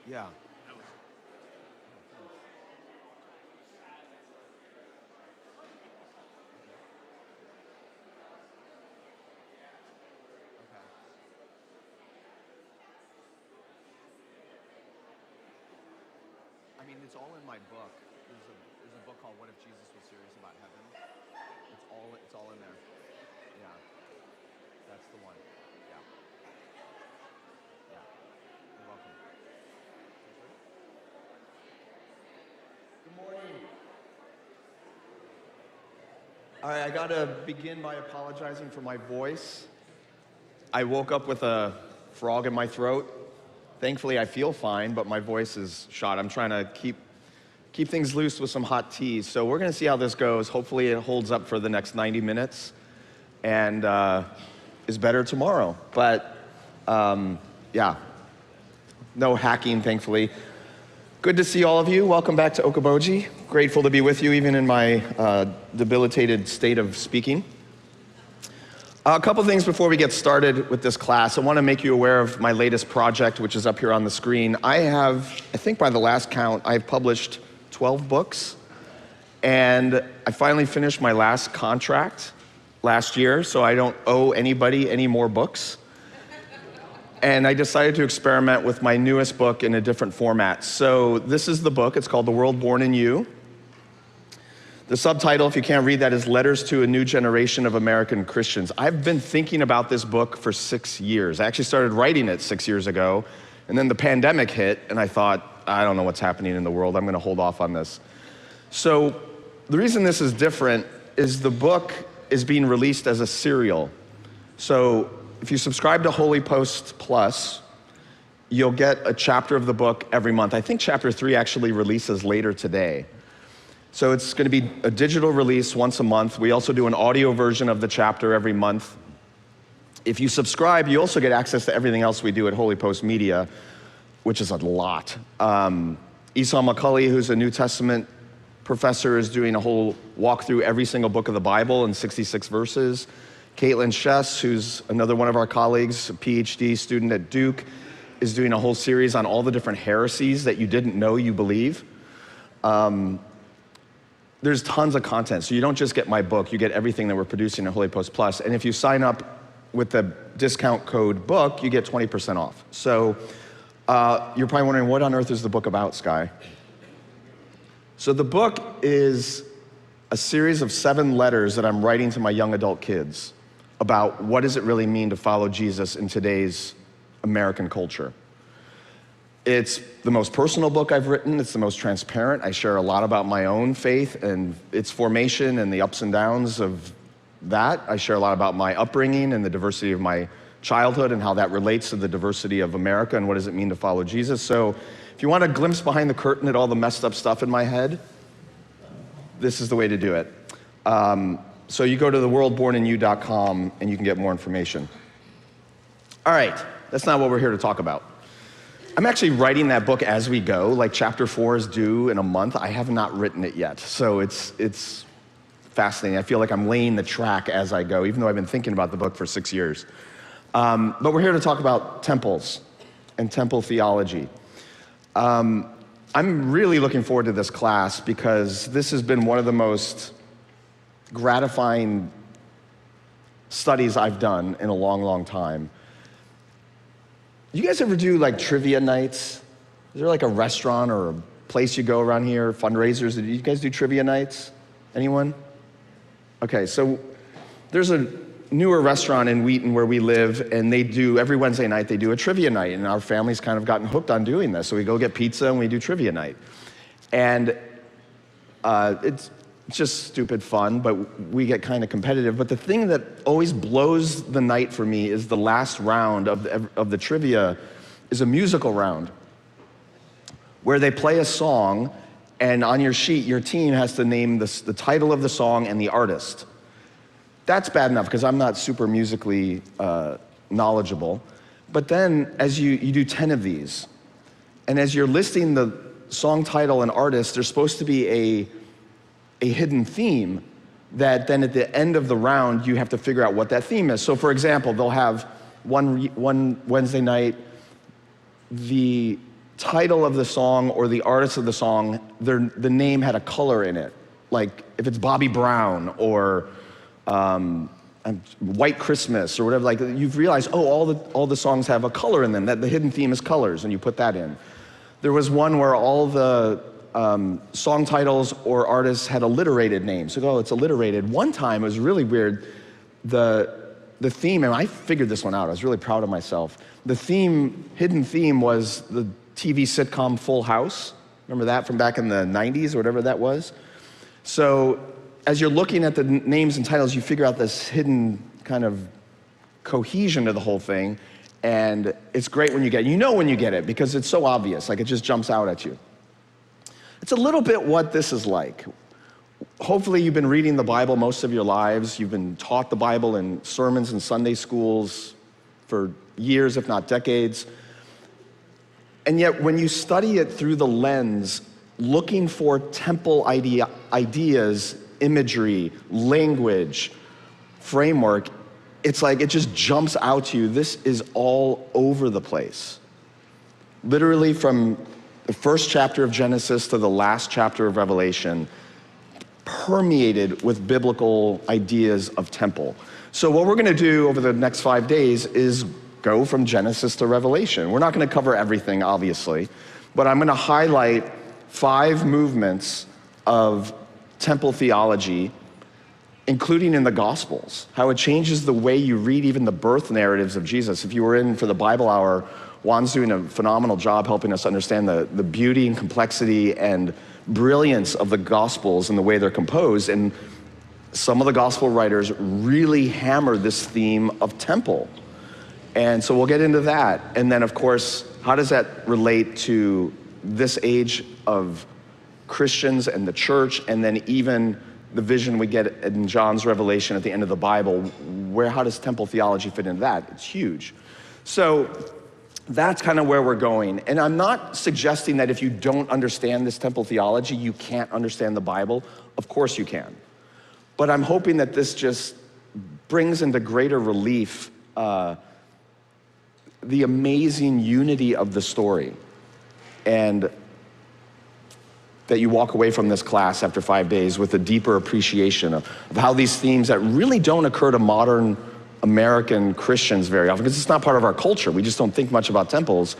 Yeah. I mean, it's all in my book. There's a book called What If Jesus Was Serious About Heaven? It's all in there. Yeah. That's the one. Yeah. Yeah. You're welcome. Good morning. All right, I gotta begin by apologizing for my voice. I woke up with a frog in my throat. Thankfully, I feel fine, but my voice is shot. I'm trying to keep things loose with some hot tea. So we're gonna see how this goes. Hopefully it holds up for the next 90 minutes and is better tomorrow. But yeah, no hacking, thankfully. Good to see all of you. Welcome back to Okoboji. Grateful to be with you, even in my debilitated state of speaking. A couple things before we get started with this class. I want to make you aware of my latest project, which is up here on the screen. I think by the last count, I've published 12 books. And I finally finished my last contract last year, so I don't owe anybody any more books. And I decided to experiment with my newest book in a different format. So this is the book. It's called The World Born in You. The subtitle, if you can't read that, is Letters to a New Generation of American Christians. I've been thinking about this book for 6 years. I actually started writing it 6 years ago, and then the pandemic hit, and I thought, I don't know what's happening in the world. I'm gonna hold off on this. So the reason this is different is the book is being released as a serial. So if you subscribe to Holy Post Plus, you'll get a chapter of the book every month. I think chapter 3 actually releases later today. So it's gonna be a digital release once a month. We also do an audio version of the chapter every month. If you subscribe, you also get access to everything else we do at Holy Post Media, which is a lot. Esau McCulley, who's a New Testament professor, is doing a whole walk through every single book of the Bible in 66 verses. Caitlin Chess, who's another one of our colleagues, a PhD student at Duke, is doing a whole series on all the different heresies that you didn't know you believe. There's tons of content, so you don't just get my book, you get everything that we're producing at Holy Post Plus. And if you sign up with the discount code BOOK, you get 20% off. So you're probably wondering, what on earth is the book about, Skye? So the book is a series of 7 letters that I'm writing to my young adult kids about what does it really mean to follow Jesus in today's American culture. It's the most personal book I've written. It's the most transparent. I share a lot about my own faith and its formation and the ups and downs of that. I share a lot about my upbringing and the diversity of my childhood and how that relates to the diversity of America and what does it mean to follow Jesus. So if you want a glimpse behind the curtain at all the messed up stuff in my head, this is the way to do it. So you go to theworldborninyou.com and you can get more information. All right, that's not what we're here to talk about. I'm actually writing that book as we go. Like chapter 4 is due in a month. I have not written it yet. So it's fascinating. I feel like I'm laying the track as I go, even though I've been thinking about the book for 6 years. But we're here to talk about temples and temple theology. I'm really looking forward to this class because this has been one of the most gratifying studies I've done in a long, long time. You guys ever do like trivia nights? Is there like a restaurant or a place you go around here, fundraisers? Do you guys do trivia nights? Anyone? Okay, so there's a newer restaurant in Wheaton where we live, and they do, every Wednesday night, they do a trivia night, and our family's kind of gotten hooked on doing this. So we go get pizza and we do trivia night. And it's just stupid fun, but we get kind of competitive. But the thing that always blows the night for me is the last round of the trivia is a musical round where they play a song, and on your sheet, your team has to name the title of the song and the artist. That's bad enough because I'm not super musically knowledgeable. But then as you do 10 of these, and as you're listing the song title and artist, there's supposed to be a hidden theme that then at the end of the round, you have to figure out what that theme is. So for example, they'll have one Wednesday night, the title of the song or the artist of the song, the name had a color in it. Like if it's Bobby Brown or White Christmas or whatever, like you've realized, oh, all the songs have a color in them, that the hidden theme is colors, and you put that in. There was one where all the song titles or artists had alliterated names. So, oh, it's alliterated. One time, it was really weird, the theme, and I figured this one out, I was really proud of myself. The hidden theme was the TV sitcom Full House. Remember that from back in the 90s or whatever that was? So, as you're looking at the names and titles, you figure out this hidden kind of cohesion to the whole thing, and it's great when you get it. You know when you get it because it's so obvious, like it just jumps out at you. It's a little bit what this is like. Hopefully you've been reading the Bible most of your lives. You've been taught the Bible in sermons and Sunday schools for years, if not decades. And yet when you study it through the lens, looking for temple ideas, imagery, language, framework, it's like it just jumps out to you. This is all over the place. Literally from the first chapter of Genesis to the last chapter of Revelation, permeated with biblical ideas of temple. So what we're gonna do over the next 5 days is go from Genesis to Revelation. We're not gonna cover everything, obviously, but I'm gonna highlight 5 movements of temple theology, including in the Gospels, how it changes the way you read even the birth narratives of Jesus. If you were in for the Bible Hour, Juan's doing a phenomenal job helping us understand the beauty and complexity and brilliance of the Gospels and the way they're composed. And some of the Gospel writers really hammer this theme of temple. And so we'll get into that. And then, of course, how does that relate to this age of Christians and the church, and then even the vision we get in John's Revelation at the end of the Bible, how does temple theology fit into that? It's huge. So that's kind of where we're going. And I'm not suggesting that if you don't understand this temple theology, you can't understand the Bible. Of course you can. But I'm hoping that this just brings into greater relief the amazing unity of the story, and that you walk away from this class after 5 days with a deeper appreciation of how these themes that really don't occur to modern American Christians very often, because it's not part of our culture, we just don't think much about temples,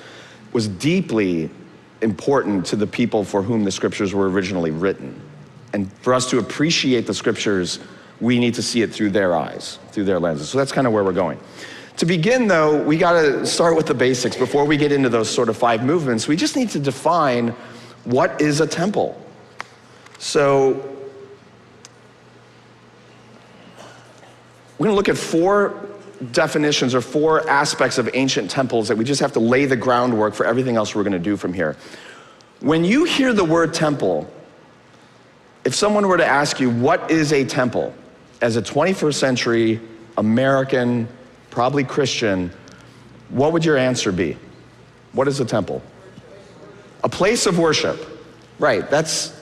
was deeply important to the people for whom the scriptures were originally written. And for us to appreciate the scriptures, we need to see it through their eyes, through their lenses. So that's kind of where we're going. To begin though, we gotta start with the basics. Before we get into those sort of 5 movements, we just need to define what is a temple. So we're gonna look at 4 definitions or 4 aspects of ancient temples that we just have to lay the groundwork for everything else we're gonna do from here. When you hear the word temple, if someone were to ask you, what is a temple? As a 21st century American, probably Christian, what would your answer be? What is a temple? A place of worship. Right, that's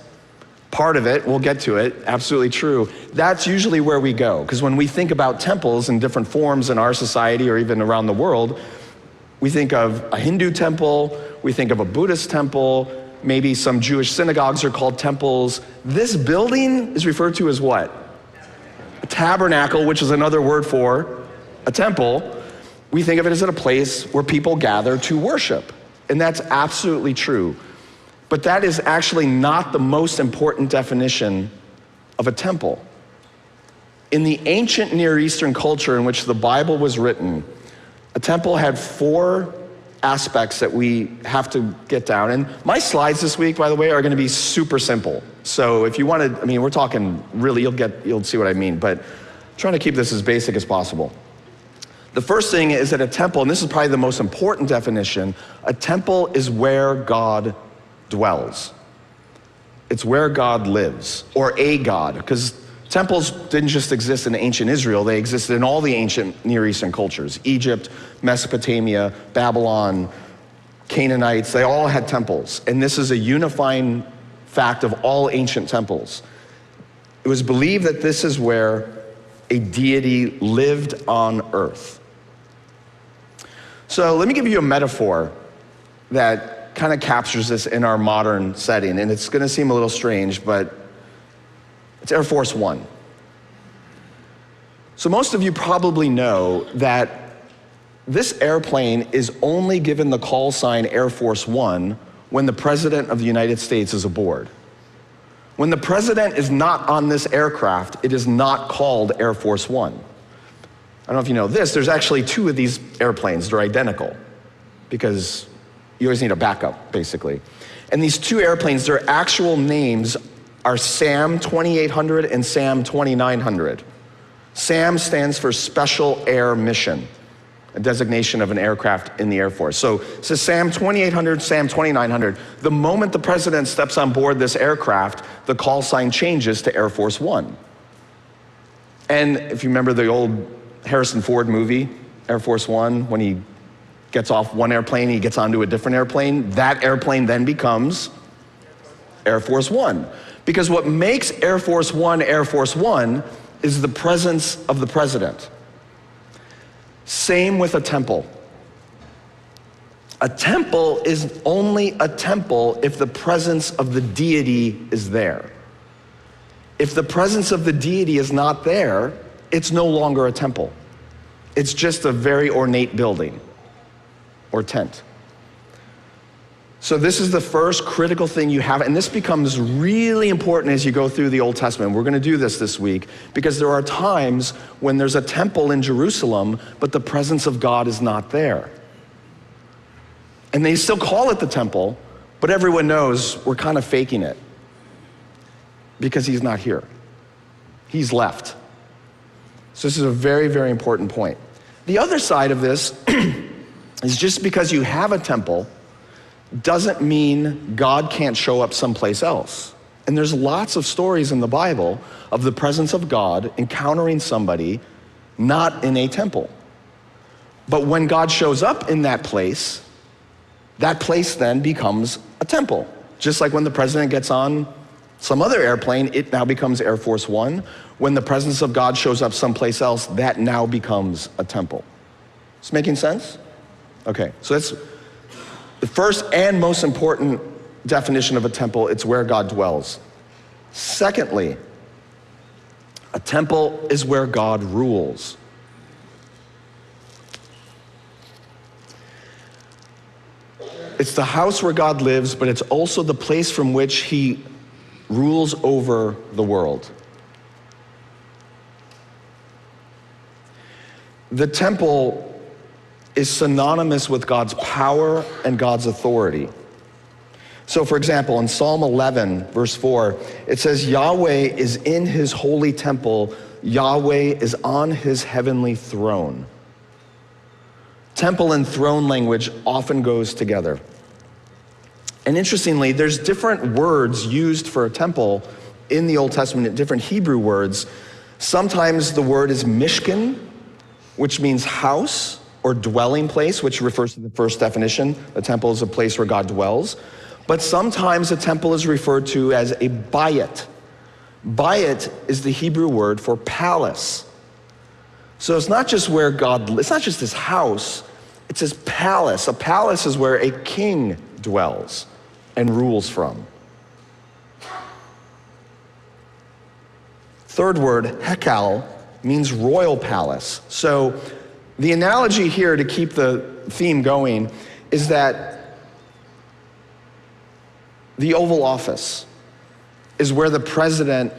part of it. We'll get to it, absolutely true. That's usually where we go, because when we think about temples in different forms in our society or even around the world, we think of a Hindu temple, we think of a Buddhist temple, maybe some Jewish synagogues are called temples. This building is referred to as what? A tabernacle, which is another word for a temple. We think of it as a place where people gather to worship. And that's absolutely true. But that is actually not the most important definition of a temple. In the ancient Near Eastern culture in which the Bible was written, a temple had 4 aspects that we have to get down. And my slides this week, by the way, are gonna be super simple. So if you wanted, we're talking really, you'll see what I mean, but I'm trying to keep this as basic as possible. The first thing is that a temple, and this is probably the most important definition, a temple is where God dwells. It's where God lives, or a God, because temples didn't just exist in ancient Israel, they existed in all the ancient Near Eastern cultures. Egypt, Mesopotamia, Babylon, Canaanites, they all had temples. And this is a unifying fact of all ancient temples. It was believed that this is where a deity lived on earth. So let me give you a metaphor that kind of captures this in our modern setting, and it's gonna seem a little strange, but it's Air Force One. So most of you probably know that this airplane is only given the call sign Air Force One when the President of the United States is aboard. When the President is not on this aircraft, it is not called Air Force One. I don't know if you know this, there's actually 2 of these airplanes. They're identical because you always need a backup, basically. And these 2 airplanes, their actual names are SAM 2800 and SAM 2900. SAM stands for Special Air Mission, a designation of an aircraft in the Air Force. So it says SAM 2800, SAM 2900. The moment the President steps on board this aircraft, the call sign changes to Air Force One. And if you remember the old Harrison Ford movie, Air Force One, when he gets off one airplane, he gets onto a different airplane, that airplane then becomes Air Force One. Because what makes Air Force One is the presence of the President. Same with a temple. A temple is only a temple if the presence of the deity is there. If the presence of the deity is not there, it's no longer a temple. It's just a very ornate building or tent. So this is the first critical thing you have, and this becomes really important as you go through the Old Testament. We're gonna do this week, because there are times when there's a temple in Jerusalem, but the presence of God is not there. And they still call it the temple, but everyone knows we're kind of faking it because he's not here. He's left. So this is a very, very important point. The other side of this is just because you have a temple doesn't mean God can't show up someplace else. And there's lots of stories in the Bible of the presence of God encountering somebody not in a temple. But when God shows up in that place then becomes a temple. Just like when the President gets on some other airplane, it now becomes Air Force One. When the presence of God shows up someplace else, that now becomes a temple. Is this making sense? Okay, so that's the first and most important definition of a temple. It's where God dwells. Secondly, a temple is where God rules. It's the house where God lives, but it's also the place from which he rules over the world. The temple is synonymous with God's power and God's authority. So for example, in Psalm 11, verse 4, it says, Yahweh is in his holy temple, Yahweh is on his heavenly throne. Temple and throne language often goes together. And interestingly, there's different words used for a temple in the Old Testament, different Hebrew words. Sometimes the word is mishkan, which means house, or dwelling place, which refers to the first definition. The temple is a place where God dwells. But sometimes a temple is referred to as a bayit. Bayit is the Hebrew word for palace. So it's not just where God lives, it's not just his house, it's his palace. A palace is where a king dwells and rules from. Third word, hekal, means royal palace. So the analogy here, to keep the theme going, is that the Oval Office is where the president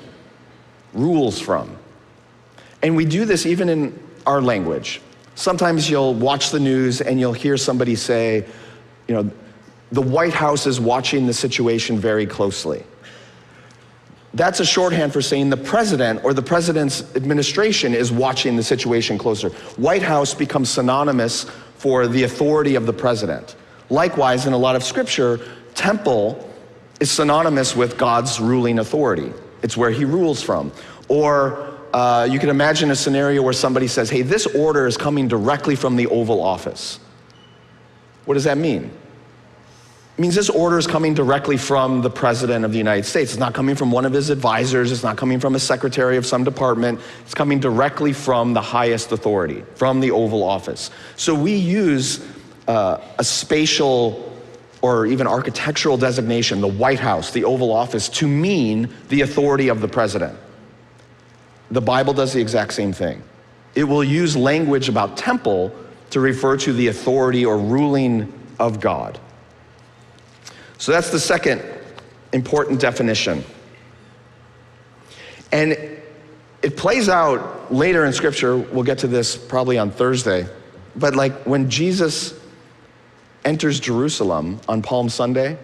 rules from. And we do this even in our language. Sometimes you'll watch the news and you'll hear somebody say, the White House is watching the situation very closely. That's a shorthand for saying the president or the president's administration is watching the situation closer. White House becomes synonymous for the authority of the president. Likewise, in a lot of scripture, temple is synonymous with God's ruling authority. It's where he rules from. Or you can imagine a scenario where somebody says, hey, this order is coming directly from the Oval Office. What does that mean? It means this order is coming directly from the President of the United States. It's not coming from one of his advisors. It's not coming from a secretary of some department. It's coming directly from the highest authority, from the Oval Office. So we use a spatial or even architectural designation, the White House, the Oval Office, to mean the authority of the president. The Bible does the exact same thing. It will use language about temple to refer to the authority or ruling of God. So that's the second important definition. And it plays out later in Scripture. We'll get to this probably on Thursday. But like when Jesus enters Jerusalem on Palm Sunday,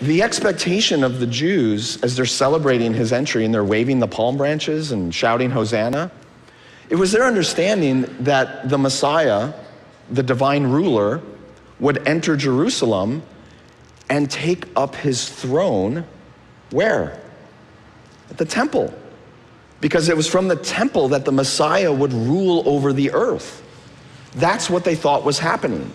the expectation of the Jews as they're celebrating his entry and they're waving the palm branches and shouting Hosanna, it was their understanding that the Messiah, the divine ruler, would enter Jerusalem and take up his throne, where? At the temple. Because it was from the temple that the Messiah would rule over the earth. That's what they thought was happening.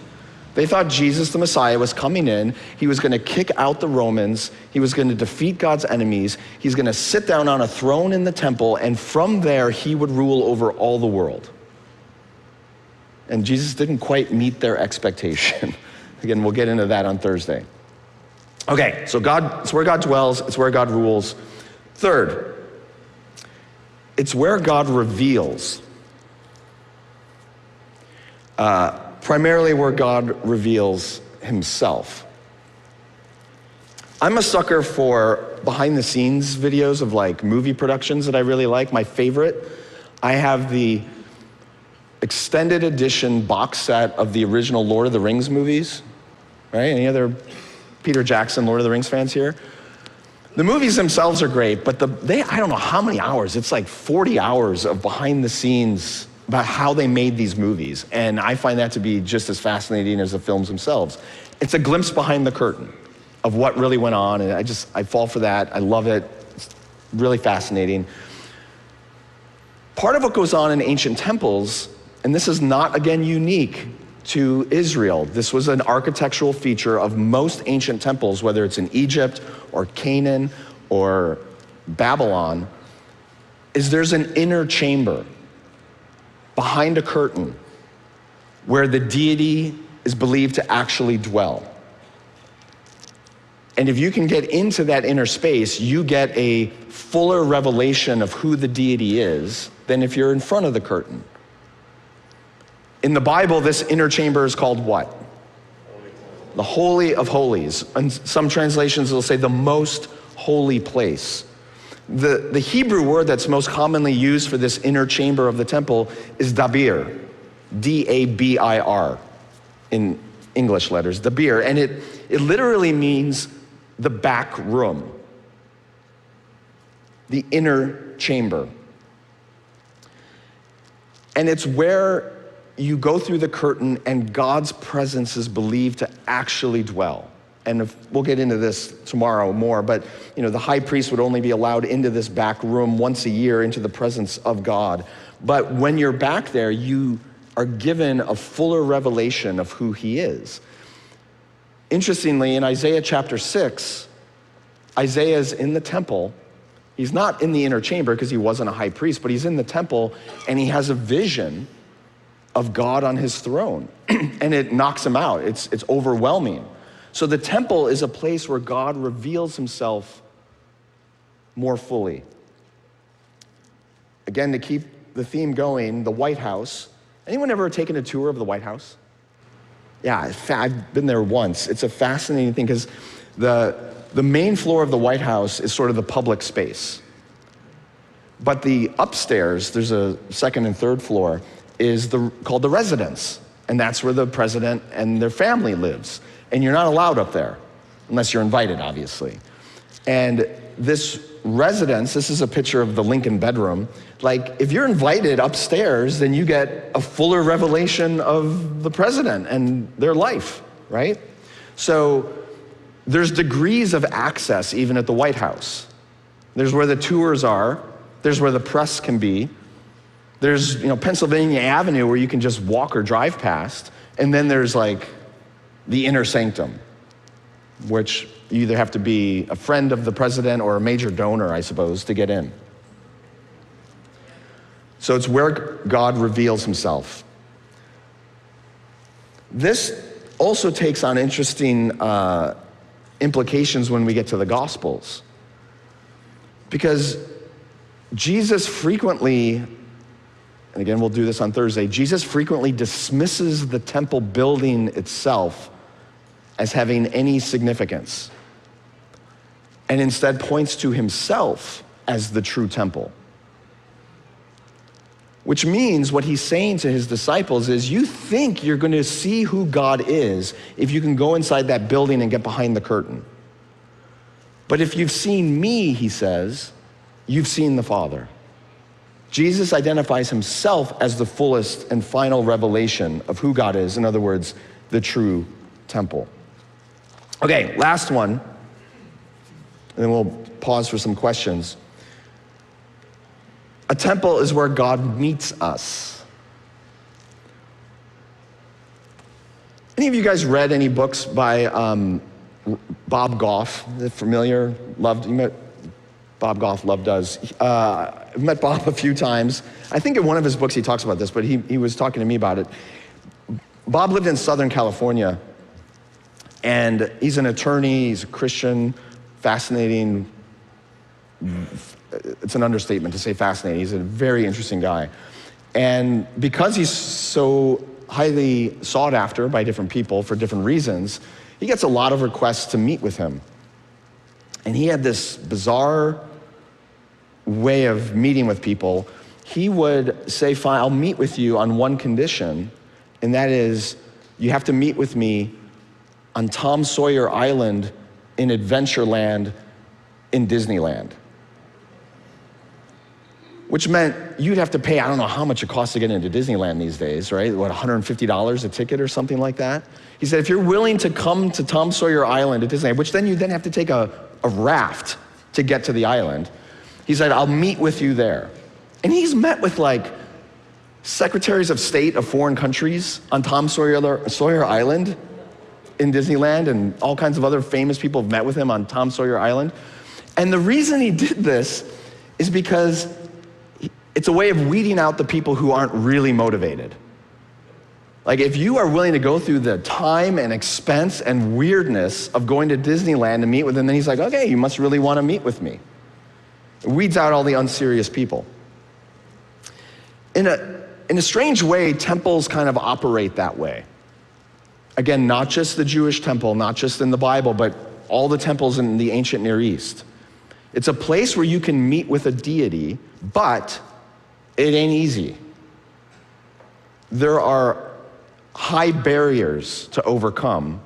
They thought Jesus, the Messiah, was coming in. He was going to kick out the Romans. He was going to defeat God's enemies. He's going to sit down on a throne in the temple, and from there, he would rule over all the world. And Jesus didn't quite meet their expectation. Again, we'll get into that on Thursday. Okay, so God, it's where God dwells. It's where God rules. Third, it's where God reveals. Primarily where God reveals himself. I'm a sucker for behind the scenes videos of like movie productions that I really like. My favorite, I have the extended edition box set of the original Lord of the Rings movies, right? Any other Peter Jackson Lord of the Rings fans here? The movies themselves are great, but I don't know how many hours, it's like 40 hours of behind the scenes about how they made these movies. And I find that to be just as fascinating as the films themselves. It's a glimpse behind the curtain of what really went on, and I fall for that. I love it. It's really fascinating. Part of what goes on in ancient temples, and this is not, again, unique to Israel. This was an architectural feature of most ancient temples, whether it's in Egypt or Canaan or Babylon, is there's an inner chamber behind a curtain where the deity is believed to actually dwell. And if you can get into that inner space, you get a fuller revelation of who the deity is than if you're in front of the curtain. In the Bible, this inner chamber is called what? The Holy of Holies. And some translations will say the most holy place. The Hebrew word that's most commonly used for this inner chamber of the temple is dabir, D-A-B-I-R in English letters, dabir. And it literally means the back room, the inner chamber. And it's where you go through the curtain and God's presence is believed to actually dwell. And we'll get into this tomorrow more, but the high priest would only be allowed into this back room once a year into the presence of God. But when you're back there, you are given a fuller revelation of who he is. Interestingly, in Isaiah chapter 6, Isaiah is in the temple. He's not in the inner chamber because he wasn't a high priest, but he's in the temple and he has a vision of God on his throne. And it knocks him out. It's overwhelming. So the temple is a place where God reveals himself more fully. Again, to keep the theme going, the White House. Anyone ever taken a tour of the White House? Yeah, I've been there once. It's a fascinating thing because the main floor of the White House is sort of the public space. But the upstairs, there's a second and third floor, is called the residence. And that's where the president and their family lives. And you're not allowed up there, unless you're invited, obviously. And this residence, this is a picture of the Lincoln bedroom. Like, if you're invited upstairs, then you get a fuller revelation of the president and their life, right? So there's degrees of access even at the White House. There's where the tours are. There's where the press can be. There's, Pennsylvania Avenue where you can just walk or drive past. And then there's like the inner sanctum, which you either have to be a friend of the president or a major donor, I suppose, to get in. So it's where God reveals himself. This also takes on interesting implications when we get to the Gospels. Because Jesus frequently, and again we'll do this on Thursday, Jesus frequently dismisses the temple building itself as having any significance, and instead points to himself as the true temple. Which means what he's saying to his disciples is, you think you're going to see who God is if you can go inside that building and get behind the curtain. But if you've seen me, he says, you've seen the Father. Jesus identifies himself as the fullest and final revelation of who God is. In other words, the true temple. Okay, last one, and then we'll pause for some questions. A temple is where God meets us. Any of you guys read any books by Bob Goff? Is it familiar? You met Bob Goff, love does. I've met Bob a few times. I think in one of his books he talks about this, but he was talking to me about it. Bob lived in Southern California, and he's an attorney, he's a Christian, fascinating. It's an understatement to say fascinating. He's a very interesting guy. And because he's so highly sought after by different people for different reasons, he gets a lot of requests to meet with him. And he had this bizarre way of meeting with people. He would say, fine, I'll meet with you on one condition, and that is you have to meet with me on Tom Sawyer Island in Adventureland in Disneyland. Which meant you'd have to pay, I don't know how much it costs to get into Disneyland these days, right? What, $150 a ticket or something like that? He said, if you're willing to come to Tom Sawyer Island at Disneyland, which then you then have to take a raft to get to the island, he said, I'll meet with you there. And he's met with like secretaries of state of foreign countries on Tom Sawyer Island in Disneyland, and all kinds of other famous people have met with him on Tom Sawyer Island. And the reason he did this is because it's a way of weeding out the people who aren't really motivated. Like if you are willing to go through the time and expense and weirdness of going to Disneyland to meet with him, then he's like, okay, you must really want to meet with me. It weeds out all the unserious people. In a strange way, temples kind of operate that way. Again, not just the Jewish temple, not just in the Bible, but all the temples in the ancient Near East. It's a place where you can meet with a deity, but it ain't easy. There are high barriers to overcome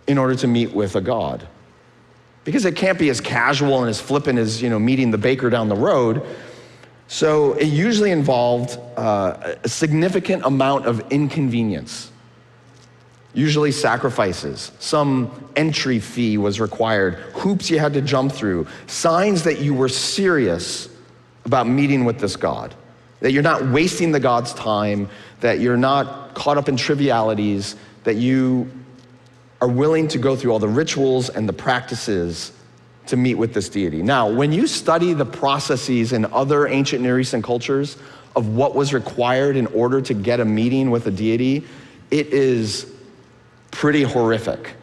in order to meet with a God. Because it can't be as casual and as flippant as, meeting the baker down the road. So it usually involved a significant amount of inconvenience. Usually sacrifices. Some entry fee was required. Hoops you had to jump through. Signs that you were serious about meeting with this God. That you're not wasting the God's time, that you're not caught up in trivialities, that you are willing to go through all the rituals and the practices to meet with this deity. Now, when you study the processes in other ancient Near Eastern cultures of what was required in order to get a meeting with a deity, it is pretty horrific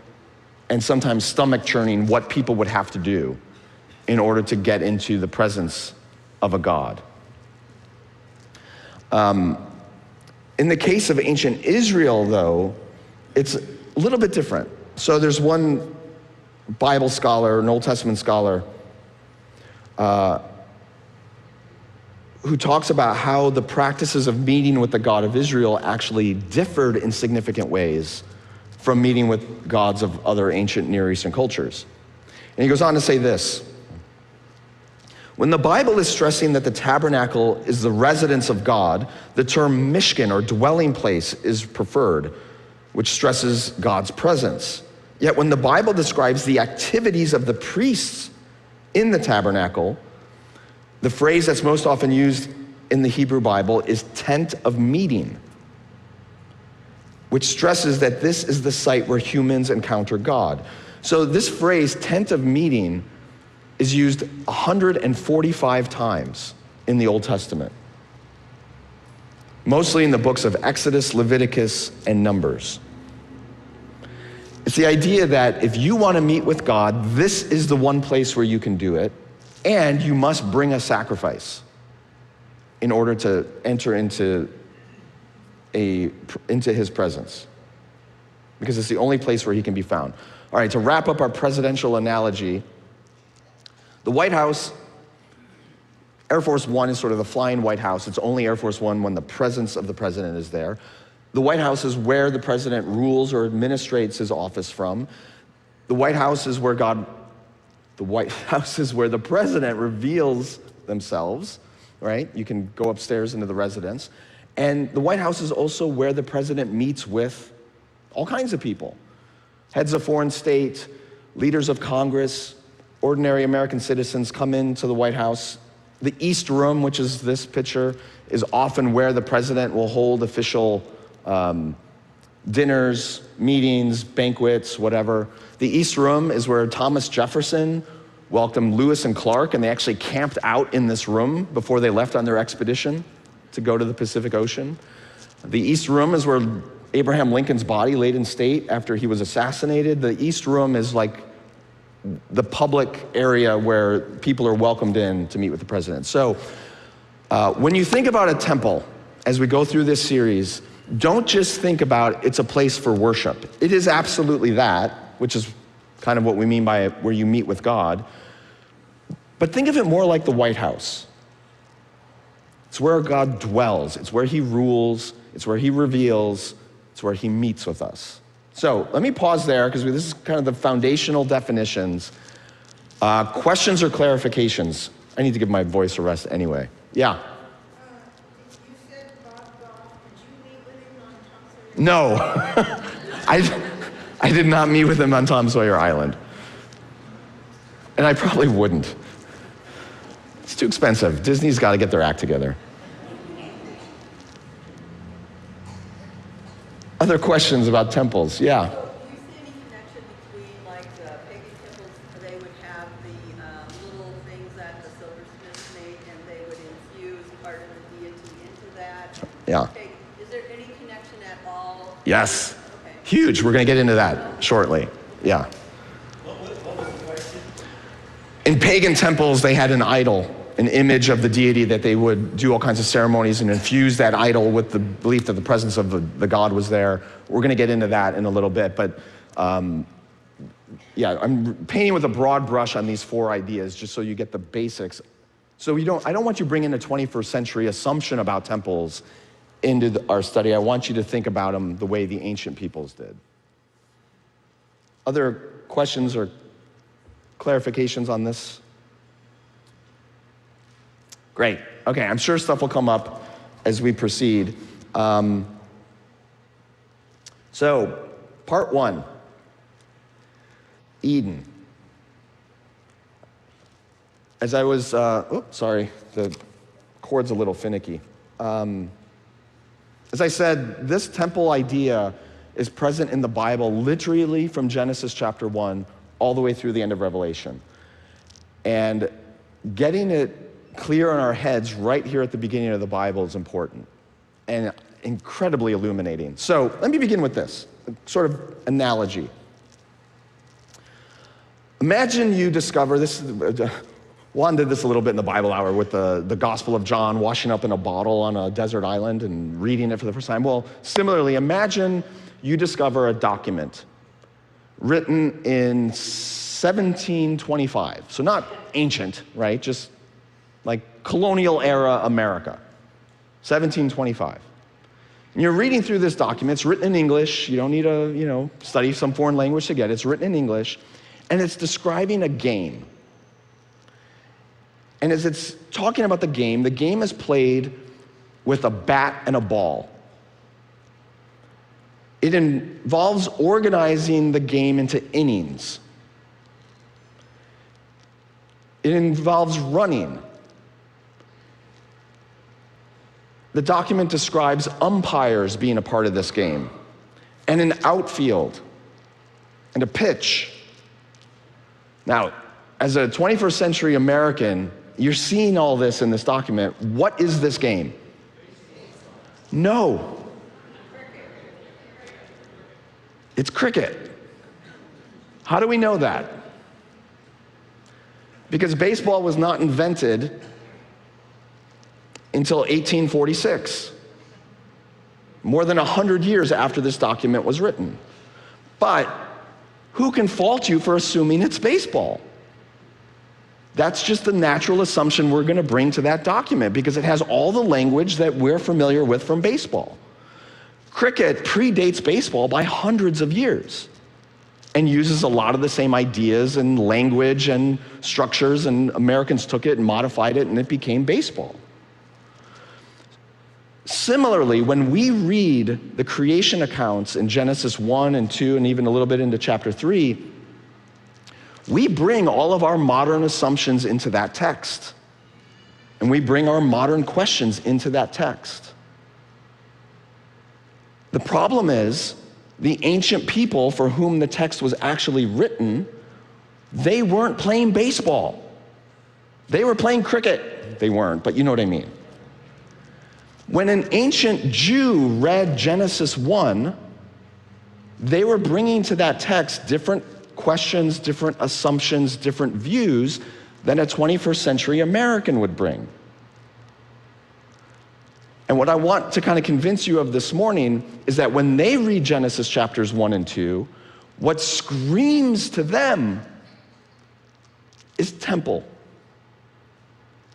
and sometimes stomach-churning what people would have to do in order to get into the presence of a God. In the case of ancient Israel, though, it's a little bit different. So there's one Bible scholar, an Old Testament scholar, who talks about how the practices of meeting with the God of Israel actually differed in significant ways from meeting with gods of other ancient Near Eastern cultures. And he goes on to say this: when the Bible is stressing that the tabernacle is the residence of God, the term mishkan, or dwelling place, is preferred, which stresses God's presence. Yet when the Bible describes the activities of the priests in the tabernacle, the phrase that's most often used in the Hebrew Bible is tent of meeting, which stresses that this is the site where humans encounter God. So this phrase, tent of meeting, is used 145 times in the Old Testament, mostly in the books of Exodus, Leviticus, and Numbers. It's the idea that if you want to meet with God, this is the one place where you can do it, and you must bring a sacrifice in order to enter into his presence, because it's the only place where he can be found. All right, to wrap up our presidential analogy, the White House, Air Force One is sort of the flying White House. It's only Air Force One when the presence of the president is there. The White House is where the president rules or administrates his office from. The White House is where the president reveals themselves, right? You can go upstairs into the residence. And the White House is also where the president meets with all kinds of people. Heads of foreign state, leaders of Congress, ordinary American citizens come into the White House. The East Room, which is this picture, is often where the president will hold official dinners, meetings, banquets, whatever. The East Room is where Thomas Jefferson welcomed Lewis and Clark, and they actually camped out in this room before they left on their expedition to go to the Pacific Ocean. The East Room is where Abraham Lincoln's body laid in state after he was assassinated. The East Room is like the public area where people are welcomed in to meet with the president. So when you think about a temple, as we go through this series, don't just think about it's a place for worship. It is absolutely that, which is kind of what we mean by where you meet with God. But think of it more like the White House. It's where God dwells. It's where he rules. It's where he reveals. It's where he meets with us. So let me pause there, because this is kind of the foundational definitions. Questions or clarifications? I need to give my voice a rest anyway. Yeah. You said Bob Goff. Did you meet with him on Tom Sawyer? No. I did not meet with him on Tom Sawyer Island. And I probably wouldn't. It's too expensive. Disney's got to get their act together. Other questions about temples? Yeah. Do you see any connection between, like, the pagan temples, they would have the little things that the silversmiths made, and they would infuse part of the deity into that? Yeah. Okay. Is there any connection at all? Yes. Okay. Huge. We're going to get into that shortly. Yeah. What was the question? In pagan temples, they had an idol, an image of the deity that they would do all kinds of ceremonies and infuse that idol with the belief that the presence of the god was there. We're going to get into that in a little bit, but yeah, I'm painting with a broad brush on these four ideas just so you get the basics. So I don't want you bringing a 21st century assumption about temples into our study. I want you to think about them the way the ancient peoples did. Other questions or clarifications on this? Great. Okay, I'm sure stuff will come up as we proceed. So, part one, Eden. As I was, sorry, the cord's a little finicky. As I said, this temple idea is present in the Bible literally from Genesis chapter 1 all the way through the end of Revelation. And getting it clear in our heads right here at the beginning of the Bible is important and incredibly illuminating. So let me begin with this sort of analogy. Imagine you discover this. Juan did this a little bit in the Bible Hour with the Gospel of John, washing up in a bottle on a desert island and reading it for the first time. Well, similarly, imagine you discover a document written in 1725. So not ancient, right? Just like colonial era America, 1725. And you're reading through this document. It's written in English. You don't need to, study some foreign language to get it. It's written in English, and it's describing a game. And as it's talking about the game is played with a bat and a ball. It involves organizing the game into innings. It involves running. The document describes umpires being a part of this game, and an outfield, and a pitch. Now, as a 21st century American, you're seeing all this in this document. What is this game? No. It's cricket. How do we know that? Because baseball was not invented until 1846, more than 100 years after this document was written. But who can fault you for assuming it's baseball? That's just the natural assumption we're going to bring to that document because it has all the language that we're familiar with from baseball. Cricket predates baseball by hundreds of years and uses a lot of the same ideas and language and structures, and Americans took it and modified it and it became baseball. Similarly, when we read the creation accounts in Genesis 1 and 2 and even a little bit into chapter 3, we bring all of our modern assumptions into that text. And we bring our modern questions into that text. The problem is, the ancient people for whom the text was actually written, they weren't playing baseball. They were playing cricket. They weren't, but you know what I mean. When an ancient Jew read Genesis 1, they were bringing to that text different questions, different assumptions, different views than a 21st century American would bring. And what I want to kind of convince you of this morning is that when they read Genesis chapters 1 and 2, what screams to them is temple.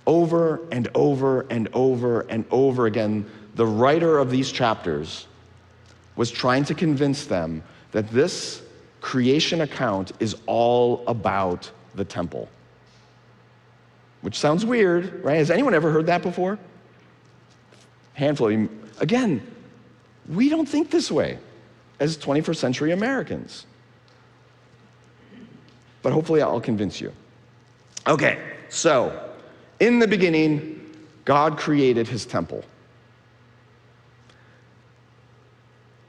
Over and over and over and over again, the writer of these chapters was trying to convince them that this creation account is all about the temple. Which sounds weird, right? Has anyone ever heard that before? Handful of you. Again, we don't think this way as 21st century Americans. But hopefully I'll convince you. Okay, so in the beginning, God created his temple.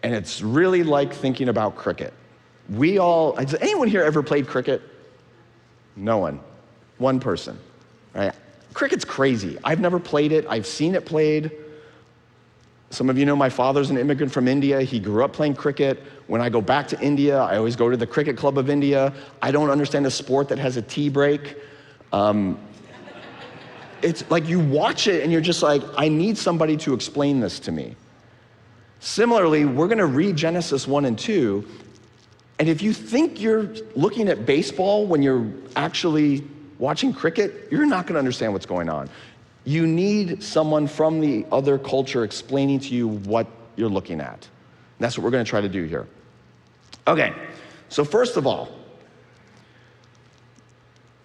And it's really like thinking about cricket. Has anyone here ever played cricket? No one. One person, right? Cricket's crazy. I've never played it. I've seen it played. Some of you know my father's an immigrant from India. He grew up playing cricket. When I go back to India, I always go to the Cricket Club of India. I don't understand a sport that has a tea break. It's like you watch it and you're just like, I need somebody to explain this to me. Similarly, we're going to read Genesis 1 and 2, and if you think you're looking at baseball when you're actually watching cricket, you're not going to understand what's going on. You need someone from the other culture explaining to you what you're looking at. And that's what we're going to try to do here. Okay, so first of all,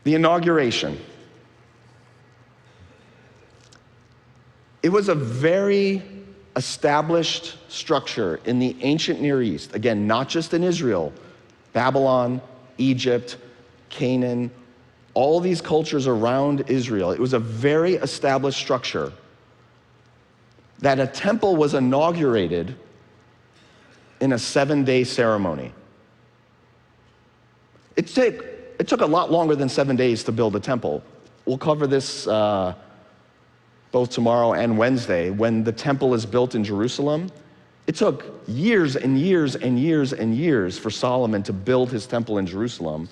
the inauguration. It was a very established structure in the ancient Near East. Again, not just in Israel, Babylon, Egypt, Canaan, all these cultures around Israel. It was a very established structure that a temple was inaugurated in a 7-day ceremony. It took a lot longer than 7 days to build a temple. We'll cover this both tomorrow and Wednesday. When the temple is built in Jerusalem, it took years and years and years and years for Solomon to build his temple in Jerusalem.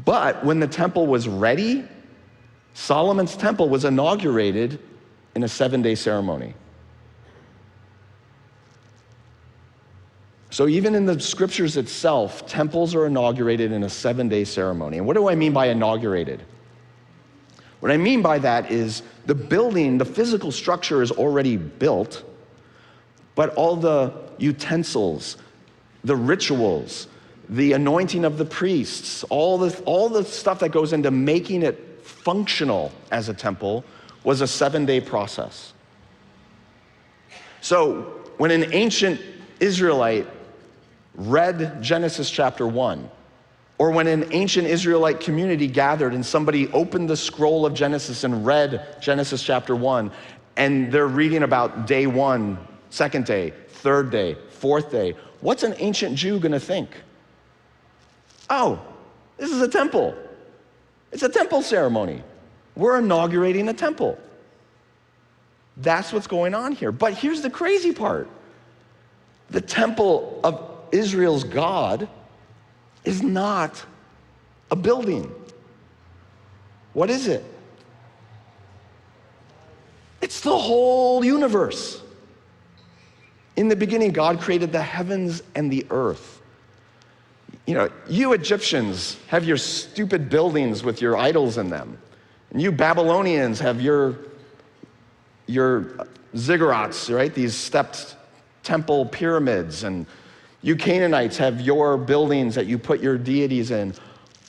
But when the temple was ready, Solomon's temple was inaugurated in a 7-day ceremony. So even in the scriptures itself, temples are inaugurated in a 7-day ceremony. And what do I mean by inaugurated? What I mean by that is the building, the physical structure is already built, but all the utensils, the rituals, the anointing of the priests, all the stuff that goes into making it functional as a temple was a 7-day process. So when an ancient Israelite read Genesis chapter 1, or when an ancient Israelite community gathered and somebody opened the scroll of Genesis and read Genesis chapter 1, and they're reading about day 1, 2nd day, 3rd day, 4th day, what's an ancient Jew gonna think? Oh, this is a temple. It's a temple ceremony. We're inaugurating a temple. That's what's going on here. But here's the crazy part. The temple of Israel's God is not a building. What is it? It's the whole universe. In the beginning, God created the heavens and the earth. You know, you Egyptians have your stupid buildings with your idols in them. And you Babylonians have your ziggurats, right? These stepped temple pyramids. And you Canaanites have your buildings that you put your deities in.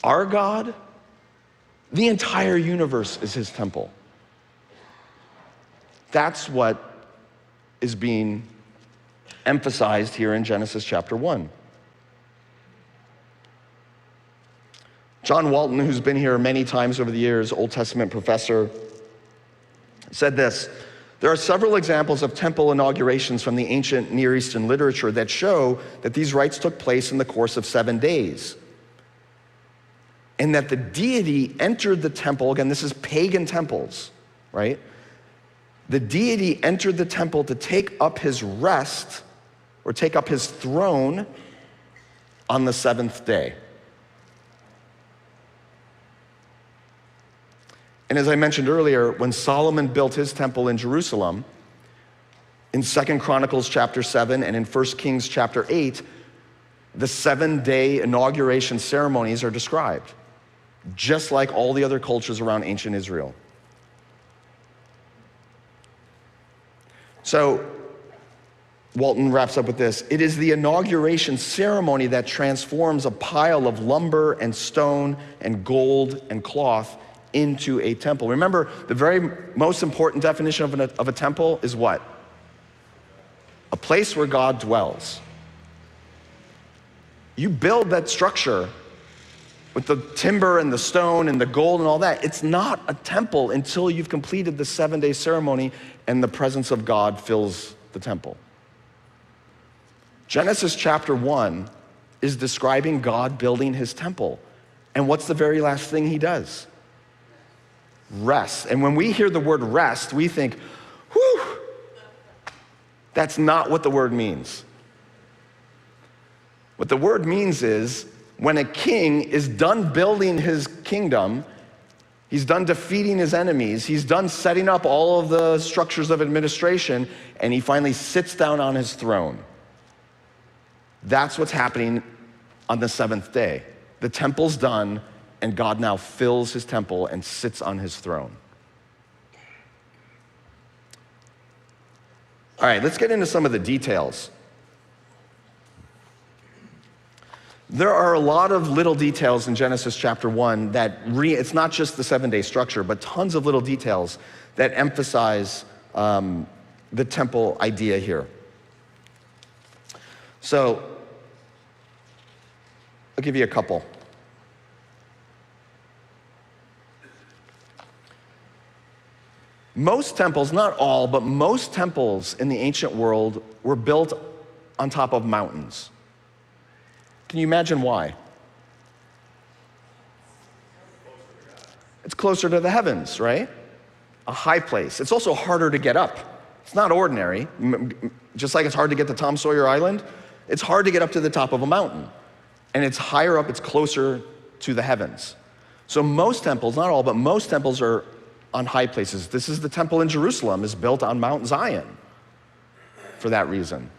Our God, the entire universe is his temple. That's what is being emphasized here in Genesis chapter 1. John Walton, who's been here many times over the years, Old Testament professor, said this: there are several examples of temple inaugurations from the ancient Near Eastern literature that show that these rites took place in the course of 7 days. And that the deity entered the temple, again, this is pagan temples, right? The deity entered the temple to take up his rest, or take up his throne, on the 7th day. And as I mentioned earlier, when Solomon built his temple in Jerusalem, in 2 Chronicles chapter 7 and in 1 Kings chapter 8, the 7-day inauguration ceremonies are described, just like all the other cultures around ancient Israel. So, Walton wraps up with this: it is the inauguration ceremony that transforms a pile of lumber and stone and gold and cloth into a temple. Remember, the very most important definition of a temple is what? A place where God dwells. You build that structure with the timber and the stone and the gold and all that. It's not a temple until you've completed the 7-day ceremony and the presence of God fills the temple. Genesis chapter 1 is describing God building his temple. And what's the very last thing he does? Rest. And when we hear the word rest, we think, whew, that's not what the word means. What the word means is, when a king is done building his kingdom, he's done defeating his enemies, he's done setting up all of the structures of administration, and he finally sits down on his throne. That's what's happening on the 7th day. The temple's done, and God now fills his temple and sits on his throne. All right, let's get into some of the details. There are a lot of little details in Genesis chapter 1 that it's not just the 7-day structure, but tons of little details that emphasize the temple idea here. So, I'll give you a couple. Most temples, not all, but most temples in the ancient world were built on top of mountains. Can you imagine why? It's closer to the heavens, right? A high place. It's also harder to get up. It's not ordinary. Just like it's hard to get to Tom Sawyer Island, it's hard to get up to the top of a mountain. And it's higher up, it's closer to the heavens. So most temples, not all, but most temples are on high places. This is the temple in Jerusalem, is built on Mount Zion for that reason.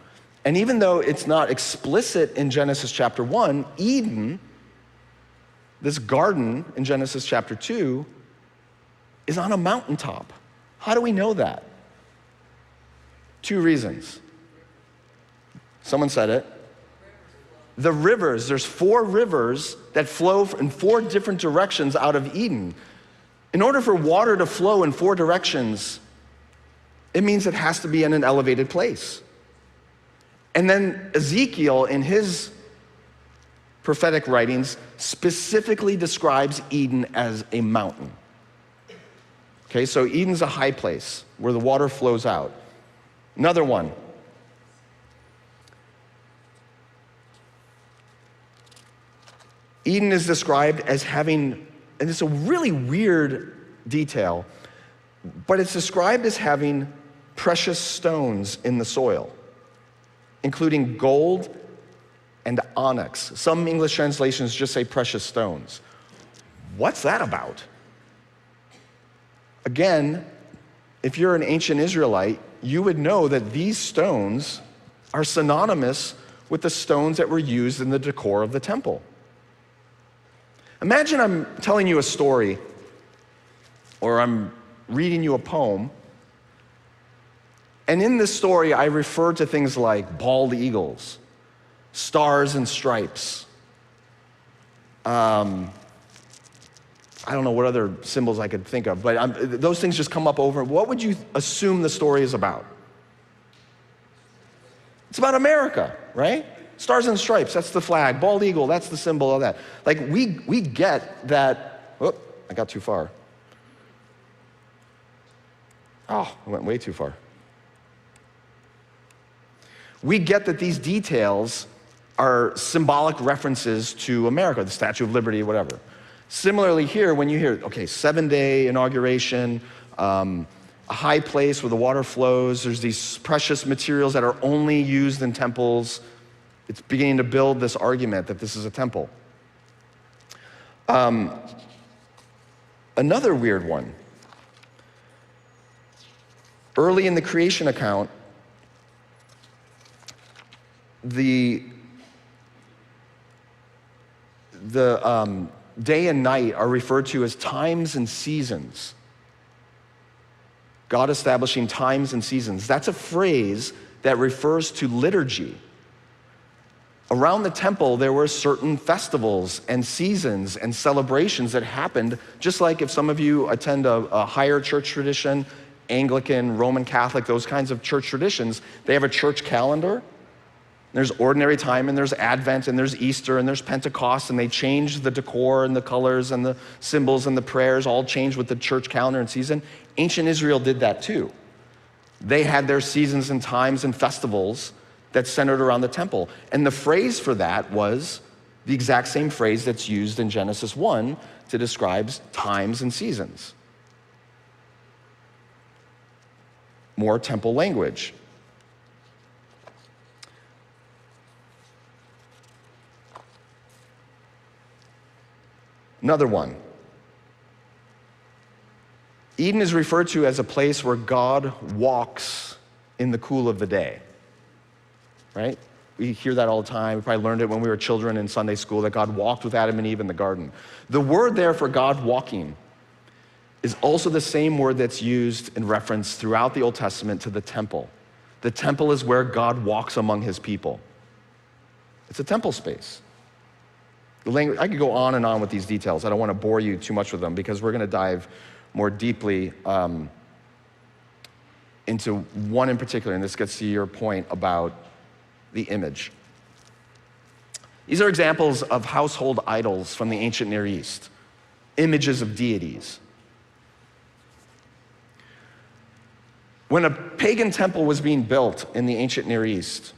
And even though it's not explicit in Genesis chapter 1, Eden, this garden in Genesis chapter 2, is on a mountaintop. How do we know that? 2 reasons. Someone said it. The rivers, there's 4 rivers that flow in 4 different directions out of Eden. In order for water to flow in 4 directions, it means it has to be in an elevated place. And then Ezekiel, in his prophetic writings, specifically describes Eden as a mountain. Okay, so Eden's a high place where the water flows out. Another one. Eden is described as having, and it's a really weird detail, but it's described as having precious stones in the soil, including gold and onyx. Some English translations just say precious stones. What's that about? Again, if you're an ancient Israelite, you would know that these stones are synonymous with the stones that were used in the decor of the temple. Imagine I'm telling you a story, or I'm reading you a poem, and in this story I refer to things like bald eagles, stars and stripes. I don't know what other symbols I could think of, but those things just come up over. What would you assume the story is about? It's about America, right? Stars and stripes, that's the flag. Bald eagle, that's the symbol of that. Like, we get that. Oh, I got too far. Oh, I went way too far. We get that these details are symbolic references to America, the Statue of Liberty, whatever. Similarly here, when you hear, okay, 7-day inauguration, a high place where the water flows, there's these precious materials that are only used in temples. It's beginning to build this argument that this is a temple. Another weird one. Early in the creation account, the day and night are referred to as times and seasons. God establishing times and seasons. That's a phrase that refers to liturgy. Around the temple, there were certain festivals and seasons and celebrations that happened, just like if some of you attend a higher church tradition, Anglican, Roman Catholic, those kinds of church traditions, they have a church calendar. There's ordinary time, and there's Advent, and there's Easter, and there's Pentecost, and they change the decor and the colors and the symbols and the prayers all change with the church calendar and season. Ancient Israel did that too. They had their seasons and times and festivals that centered around the temple. And the phrase for that was the exact same phrase that's used in Genesis 1 to describe times and seasons. More temple language. Another one. Eden is referred to as a place where God walks in the cool of the day, right? We hear that all the time. We probably learned it when we were children in Sunday school, that God walked with Adam and Eve in the garden. The word there for God walking is also the same word that's used in reference throughout the Old Testament to the temple. The temple is where God walks among his people. It's a temple space. The language, I could go on and on with these details. I don't want to bore you too much with them because we're going to dive more deeply into one in particular, and this gets to your point about the image. These are examples of household idols from the ancient Near East, images of deities. When a pagan temple was being built in the ancient Near East,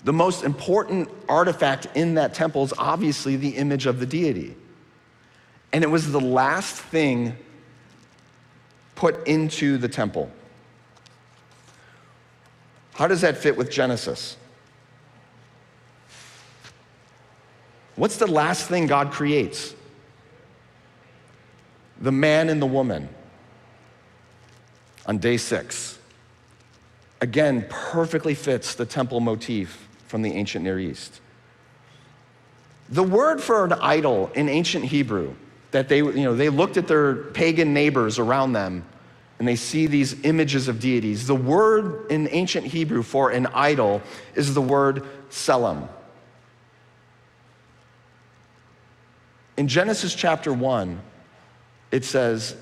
the most important artifact in that temple is obviously the image of the deity. And it was the last thing put into the temple. How does that fit with Genesis? What's the last thing God creates? The man and the woman on day 6. Again, perfectly fits the temple motif from the ancient Near East. The word for an idol in ancient Hebrew, that they looked at their pagan neighbors around them and they see these images of deities. The word in ancient Hebrew for an idol is the word selim. In Genesis chapter 1, it says,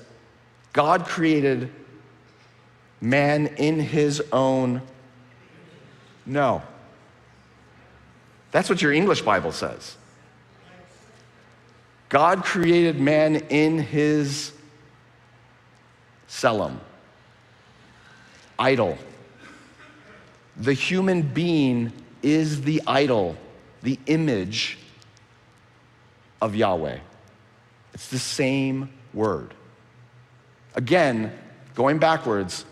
God created man in his own. No. That's what your English Bible says. God created man in his selim, idol. The human being is the idol, the image of Yahweh. It's the same word. Again, going backwards,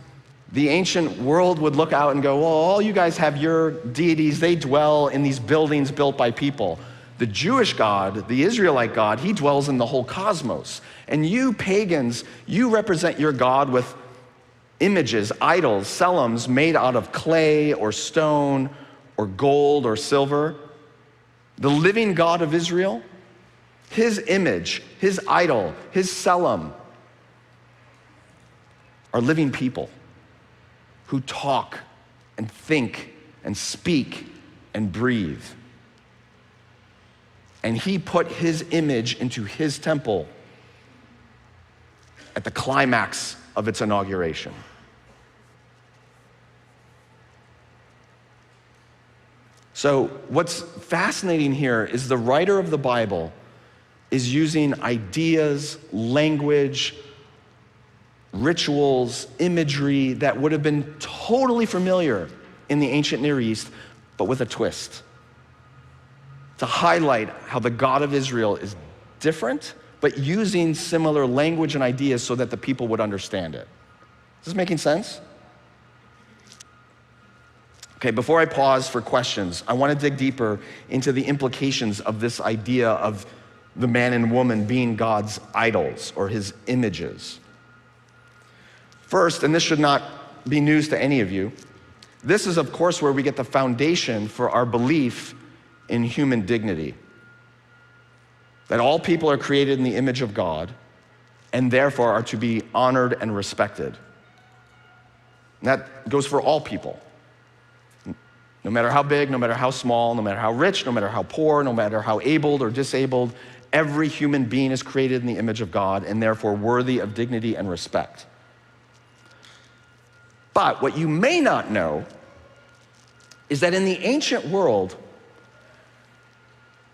The ancient world would look out and go, well, all you guys have your deities, they dwell in these buildings built by people. The Jewish God, the Israelite God, he dwells in the whole cosmos. And you pagans, you represent your God with images, idols, selems made out of clay or stone or gold or silver. The living God of Israel, his image, his idol, his selem are living people who talk and think and speak and breathe. And he put his image into his temple at the climax of its inauguration. So what's fascinating here is the writer of the Bible is using ideas, language, rituals, imagery that would have been totally familiar in the ancient Near East, but with a twist, to highlight how the God of Israel is different, but using similar language and ideas so that the people would understand it. Is this making sense? Okay, before I pause for questions, I want to dig deeper into the implications of this idea of the man and woman being God's idols or his images. First, and this should not be news to any of you, this is, of course, where we get the foundation for our belief in human dignity. That all people are created in the image of God and therefore are to be honored and respected. And that goes for all people. No matter how big, no matter how small, no matter how rich, no matter how poor, no matter how abled or disabled, every human being is created in the image of God and therefore worthy of dignity and respect. But what you may not know is that in the ancient world,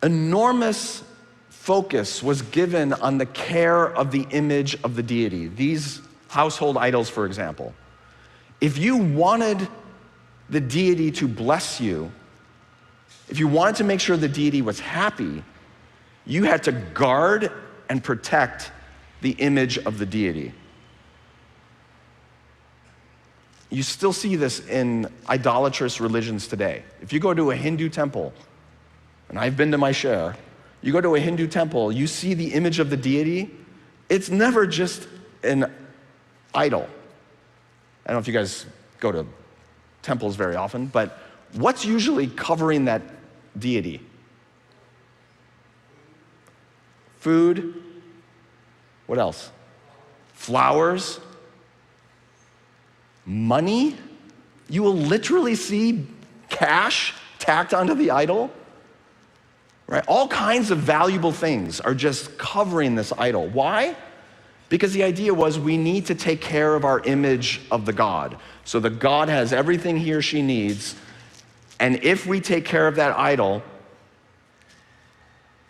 enormous focus was given on the care of the image of the deity. These household idols, for example. If you wanted the deity to bless you, if you wanted to make sure the deity was happy, you had to guard and protect the image of the deity. You still see this in idolatrous religions today. If you go to a Hindu temple, and I've been to my share, you go to a Hindu temple, you see the image of the deity, it's never just an idol. I don't know if you guys go to temples very often, but what's usually covering that deity? Food. What else? Flowers. Money. You will literally see cash tacked onto the idol. Right? All kinds of valuable things are just covering this idol. Why? Because the idea was we need to take care of our image of the God. So the God has everything he or she needs, and if we take care of that idol,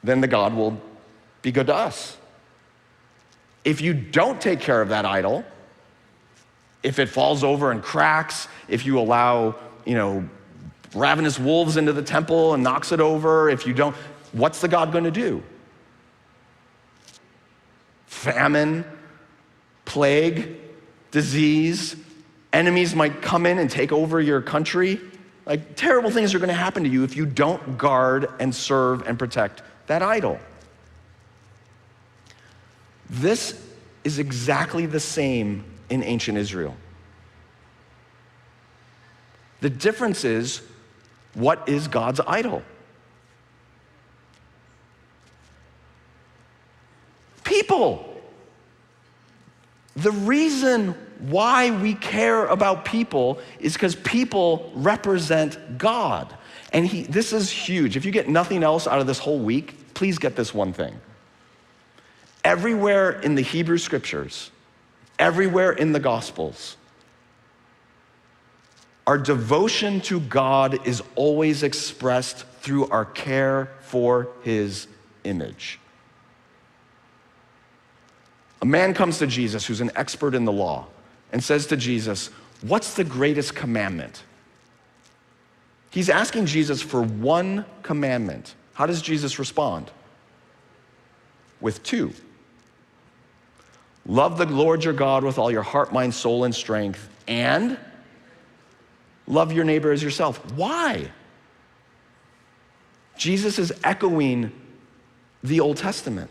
then the God will be good to us. If you don't take care of that idol, if it falls over and cracks, if you allow, ravenous wolves into the temple and knocks it over, if you don't, what's the God going to do? Famine, plague, disease, enemies might come in and take over your country. Like, terrible things are going to happen to you if you don't guard and serve and protect that idol. This is exactly the same in ancient Israel. The difference is, what is God's idol? People. The reason why we care about people is because people represent God. And this is huge. If you get nothing else out of this whole week, please get this one thing. Everywhere in the Hebrew scriptures, everywhere in the Gospels, our devotion to God is always expressed through our care for his image. A man comes to Jesus who's an expert in the law and says to Jesus, "What's the greatest commandment?" He's asking Jesus for one commandment. How does Jesus respond? With two. Love the Lord your God with all your heart, mind, soul, and strength, and love your neighbor as yourself. Why? Jesus is echoing the Old Testament.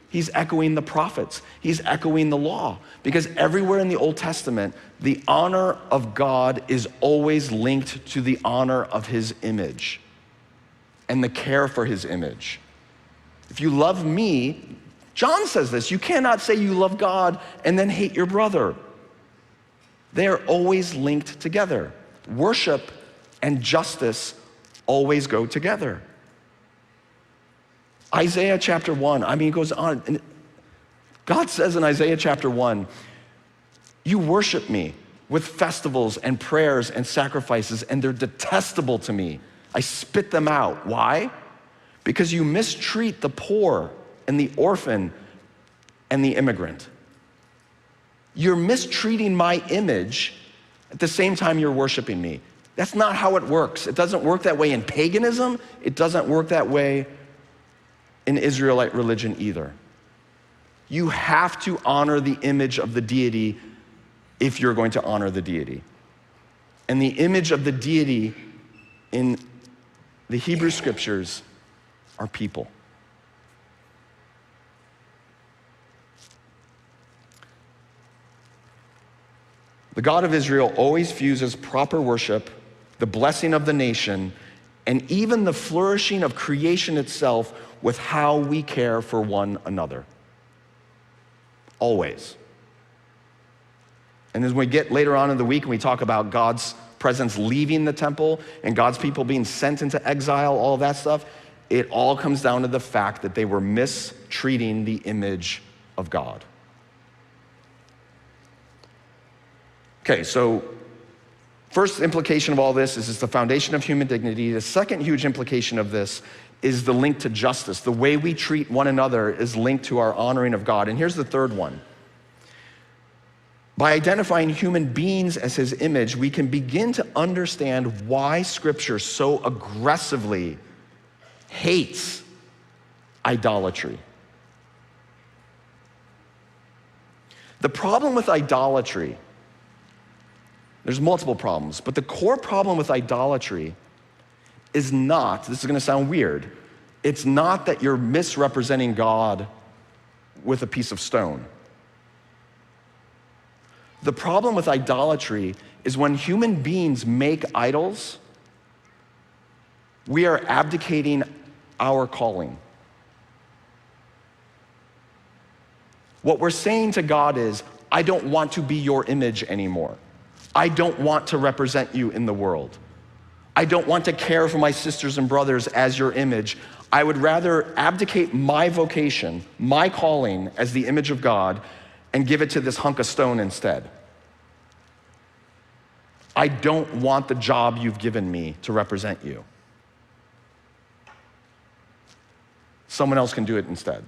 He's echoing the prophets. He's echoing the law. Because everywhere in the Old Testament, the honor of God is always linked to the honor of his image and the care for his image. If you love me, John says this, you cannot say you love God and then hate your brother. They are always linked together. Worship and justice always go together. Isaiah chapter 1, it goes on. And God says in Isaiah chapter 1, you worship me with festivals and prayers and sacrifices, and they're detestable to me. I spit them out. Why? Because you mistreat the poor and the orphan and the immigrant. You're mistreating my image at the same time you're worshiping me. That's not how it works. It doesn't work that way in paganism. It doesn't work that way in Israelite religion either. You have to honor the image of the deity if you're going to honor the deity. And the image of the deity in the Hebrew scriptures are people. The God of Israel always fuses proper worship, the blessing of the nation, and even the flourishing of creation itself with how we care for one another. Always. And as we get later on in the week and we talk about God's presence leaving the temple and God's people being sent into exile, all that stuff, it all comes down to the fact that they were mistreating the image of God. Okay, so first implication of all this is it's the foundation of human dignity. The second huge implication of this is the link to justice. The way we treat one another is linked to our honoring of God. And here's the third one. By identifying human beings as his image, we can begin to understand why Scripture so aggressively hates idolatry. The problem with idolatry, there's multiple problems, but the core problem with idolatry is not, this is gonna sound weird, it's not that you're misrepresenting God with a piece of stone. The problem with idolatry is when human beings make idols, we are abdicating our calling. What we're saying to God is, I don't want to be your image anymore. I don't want to represent you in the world. I don't want to care for my sisters and brothers as your image. I would rather abdicate my vocation, my calling as the image of God, and give it to this hunk of stone instead. I don't want the job you've given me to represent you. Someone else can do it instead.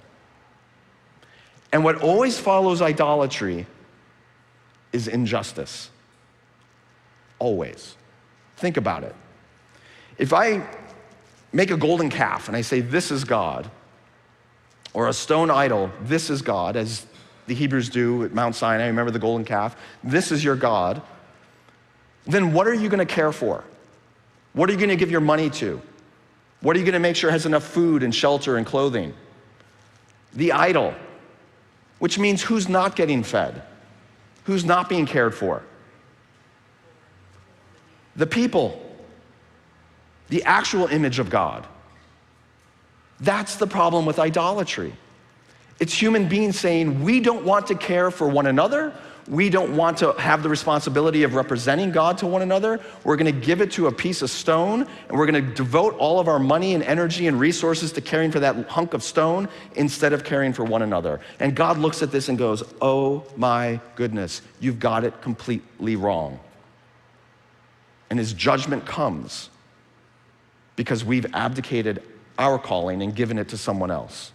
And what always follows idolatry is injustice. Always. Think about it. If I make a golden calf and I say, this is God, or a stone idol, this is God, as the Hebrews do at Mount Sinai, remember the golden calf, this is your God, then what are you gonna care for? What are you gonna give your money to? What are you gonna make sure has enough food and shelter and clothing? The idol, which means who's not getting fed? Who's not being cared for? The people, the actual image of God. That's the problem with idolatry. It's human beings saying, we don't want to care for one another. We don't want to have the responsibility of representing God to one another. We're gonna give it to a piece of stone, and we're gonna devote all of our money and energy and resources to caring for that hunk of stone instead of caring for one another. And God looks at this and goes, oh my goodness, you've got it completely wrong. And his judgment comes because we've abdicated our calling and given it to someone else.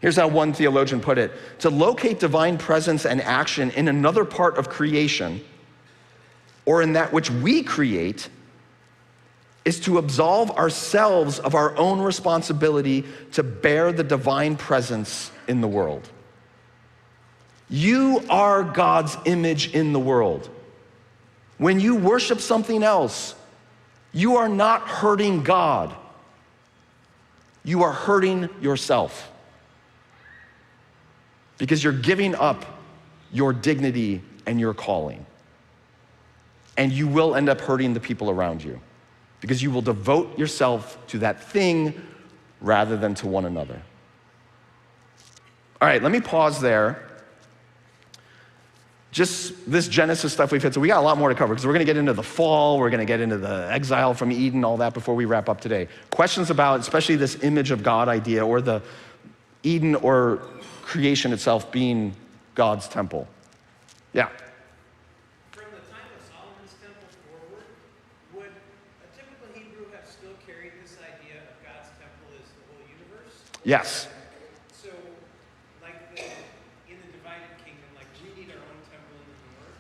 Here's how one theologian put it: to locate divine presence and action in another part of creation, or in that which we create, is to absolve ourselves of our own responsibility to bear the divine presence in the world. You are God's image in the world. When you worship something else, you are not hurting God. You are hurting yourself. Because you're giving up your dignity and your calling. And you will end up hurting the people around you. Because you will devote yourself to that thing rather than to one another. All right, let me pause there. Just this Genesis stuff we've hit, so we got a lot more to cover because we're going to get into the fall, we're going to get into the exile from Eden, all that before we wrap up today. Questions about especially this image of God idea or the Eden or creation itself being God's temple. Yeah. From the time of Solomon's temple forward, would a typical Hebrew have still carried this idea of God's temple as the whole universe? Yes. So, like in the divided kingdom, like we need our own temple in the north,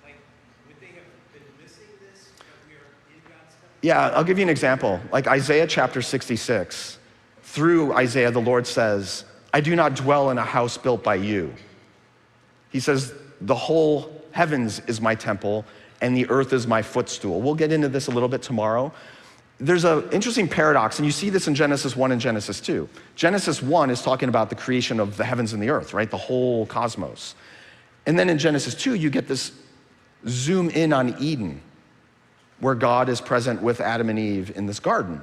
like would they have been missing this, that we are in God's temple? Yeah, I'll give you an example. Like Isaiah chapter 66, through Isaiah, the Lord says, I do not dwell in a house built by you. He says, the whole heavens is my temple and the earth is my footstool. We'll get into this a little bit tomorrow. There's an interesting paradox, and you see this in Genesis 1 and Genesis 2. Genesis 1 is talking about the creation of the heavens and the earth, right? The whole cosmos. And then in Genesis 2, you get this zoom in on Eden, where God is present with Adam and Eve in this garden.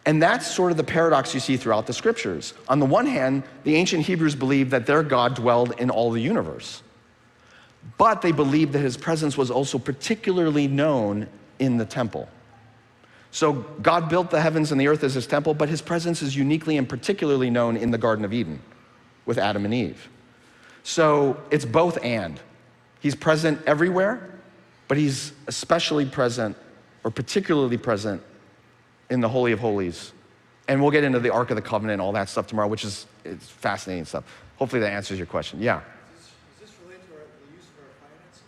And that's sort of the paradox you see throughout the scriptures. On the one hand, the ancient Hebrews believed that their God dwelled in all the universe. But they believed that his presence was also particularly known in the temple. So God built the heavens and the earth as his temple, but his presence is uniquely and particularly known in the Garden of Eden with Adam and Eve. So it's both and. He's present everywhere, but he's especially present or particularly present in the Holy of Holies. And we'll get into the Ark of the Covenant and all that stuff tomorrow, which is it's fascinating stuff. Hopefully that answers your question. Yeah. Does this relate to the use of our finances?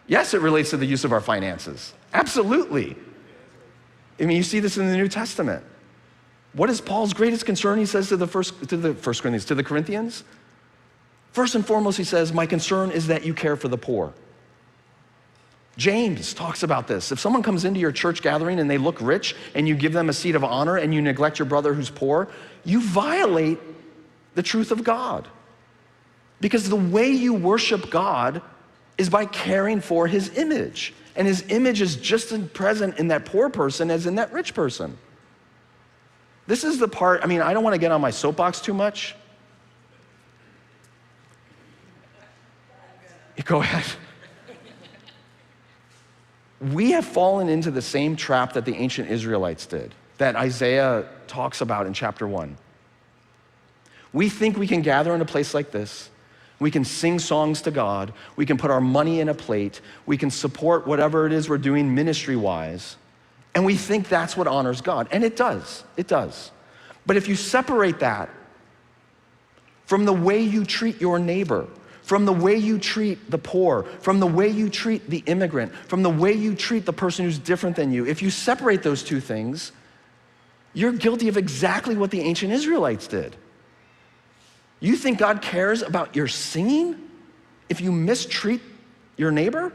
Yes, it relates to the use of our finances. Absolutely. I mean, you see this in the New Testament. What is Paul's greatest concern, he says to the Corinthians? First and foremost, he says, my concern is that you care for the poor. James talks about this. If someone comes into your church gathering and they look rich and you give them a seat of honor and you neglect your brother who's poor, you violate the truth of God. Because the way you worship God is by caring for his image. And his image is just as present in that poor person as in that rich person. This is the part, I mean, I don't want to get on my soapbox too much. Go ahead. We have fallen into the same trap that the ancient Israelites did, that Isaiah talks about in chapter 1. We think we can gather in a place like this. We can sing songs to God. We can put our money in a plate. We can support whatever it is we're doing ministry-wise. And we think that's what honors God. And it does. It does. But if you separate that from the way you treat your neighbor, from the way you treat the poor, from the way you treat the immigrant, from the way you treat the person who's different than you, if you separate those two things, you're guilty of exactly what the ancient Israelites did. You think God cares about your singing if you mistreat your neighbor?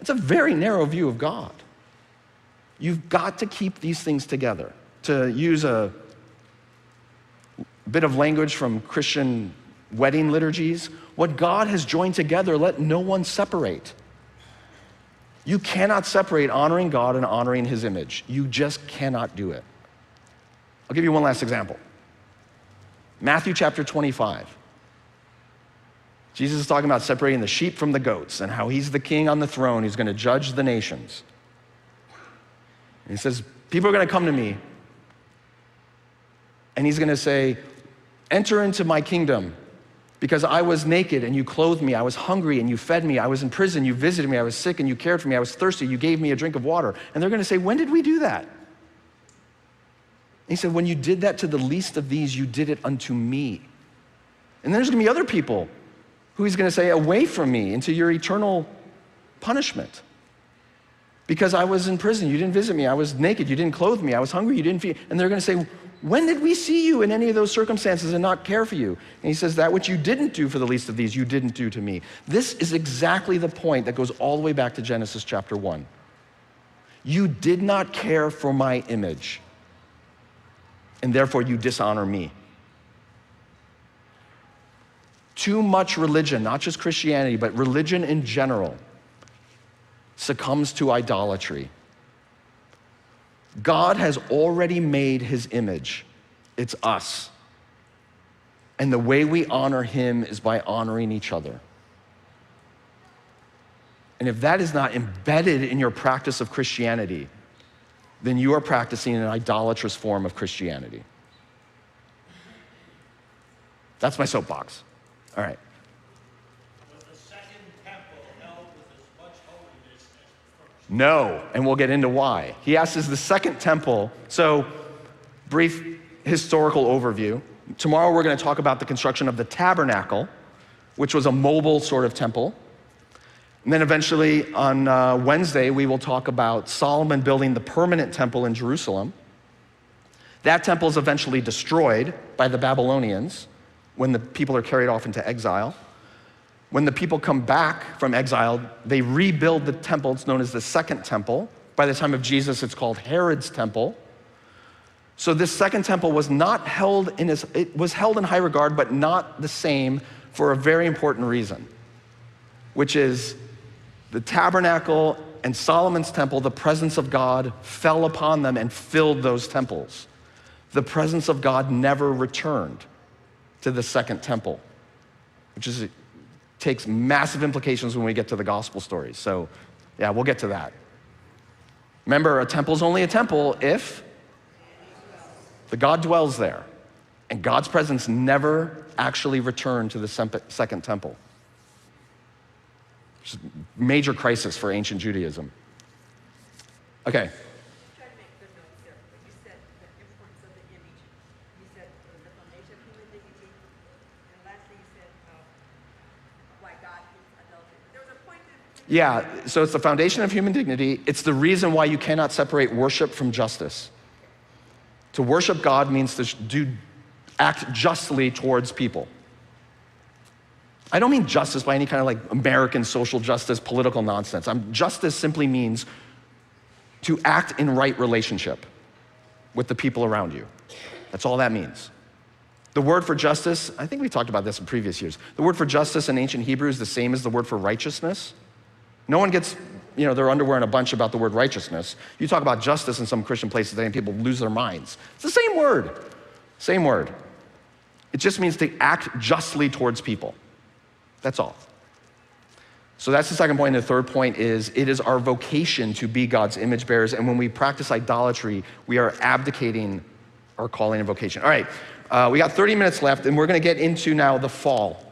It's a very narrow view of God. You've got to keep these things together. To use a bit of language from Christian wedding liturgies, what God has joined together, let no one separate. You cannot separate honoring God and honoring his image. You just cannot do it. I'll give you one last example. Matthew chapter 25. Jesus is talking about separating the sheep from the goats and how he's the king on the throne who's going to judge the nations. And he says, people are going to come to me and he's going to say, enter into my kingdom because I was naked and you clothed me. I was hungry and you fed me. I was in prison, you visited me. I was sick and you cared for me. I was thirsty, you gave me a drink of water. And they're going to say, when did we do that? And he said, when you did that to the least of these, you did it unto me. And then there's going to be other people who he's going to say, away from me into your eternal punishment. Because I was in prison, you didn't visit me. I was naked, you didn't clothe me. I was hungry, you didn't feed. And they're going to say, when did we see you in any of those circumstances and not care for you? And he says, that which you didn't do for the least of these, you didn't do to me. This is exactly the point that goes all the way back to Genesis chapter 1. You did not care for my image, and therefore you dishonor me. Too much religion, not just Christianity, but religion in general, succumbs to idolatry. God has already made his image. It's us. And the way we honor him is by honoring each other. And if that is not embedded in your practice of Christianity, then you are practicing an idolatrous form of Christianity. That's my soapbox. All right. Was the second temple held with as much holiness as the first? No, and we'll get into why. He asks, is the second temple, so brief historical overview. Tomorrow we're going to talk about the construction of the tabernacle, which was a mobile sort of temple. And then eventually on Wednesday, we will talk about Solomon building the permanent temple in Jerusalem. That temple is eventually destroyed by the Babylonians when the people are carried off into exile. When the people come back from exile, they rebuild the temple. It's known as the Second Temple. By the time of Jesus, it's called Herod's Temple. So this Second Temple was not held in it was held in high regard, but not the same for a very important reason, which is the tabernacle and Solomon's temple, the presence of God fell upon them and filled those temples. The presence of God never returned to the Second Temple, which takes massive implications when we get to the gospel stories. So yeah, we'll get to that. Remember, a temple's only a temple if the God dwells there, and God's presence never actually returned to the Second Temple. It's a major crisis for ancient Judaism. Okay. Try to make good notes there, but you said the importance of the image. You said the foundation of human dignity, and lastly you said why God hates adultery. There was a point that Yeah, so it's the foundation of human dignity. It's the reason why you cannot separate worship from justice. To worship God means to act justly towards people. I don't mean justice by any kind of like American social justice, political nonsense. Justice simply means to act in right relationship with the people around you. That's all that means. The word for justice, I think we talked about this in previous years. The word for justice in ancient Hebrew is the same as the word for righteousness. No one gets, their underwear in a bunch about the word righteousness. You talk about justice in some Christian places and people lose their minds. It's the same word. Same word. It just means to act justly towards people. That's all. So that's the second point. And the third point is, it is our vocation to be God's image bearers. And when we practice idolatry, we are abdicating our calling and vocation. All right, we got 30 minutes left, and we're going to get into now the fall.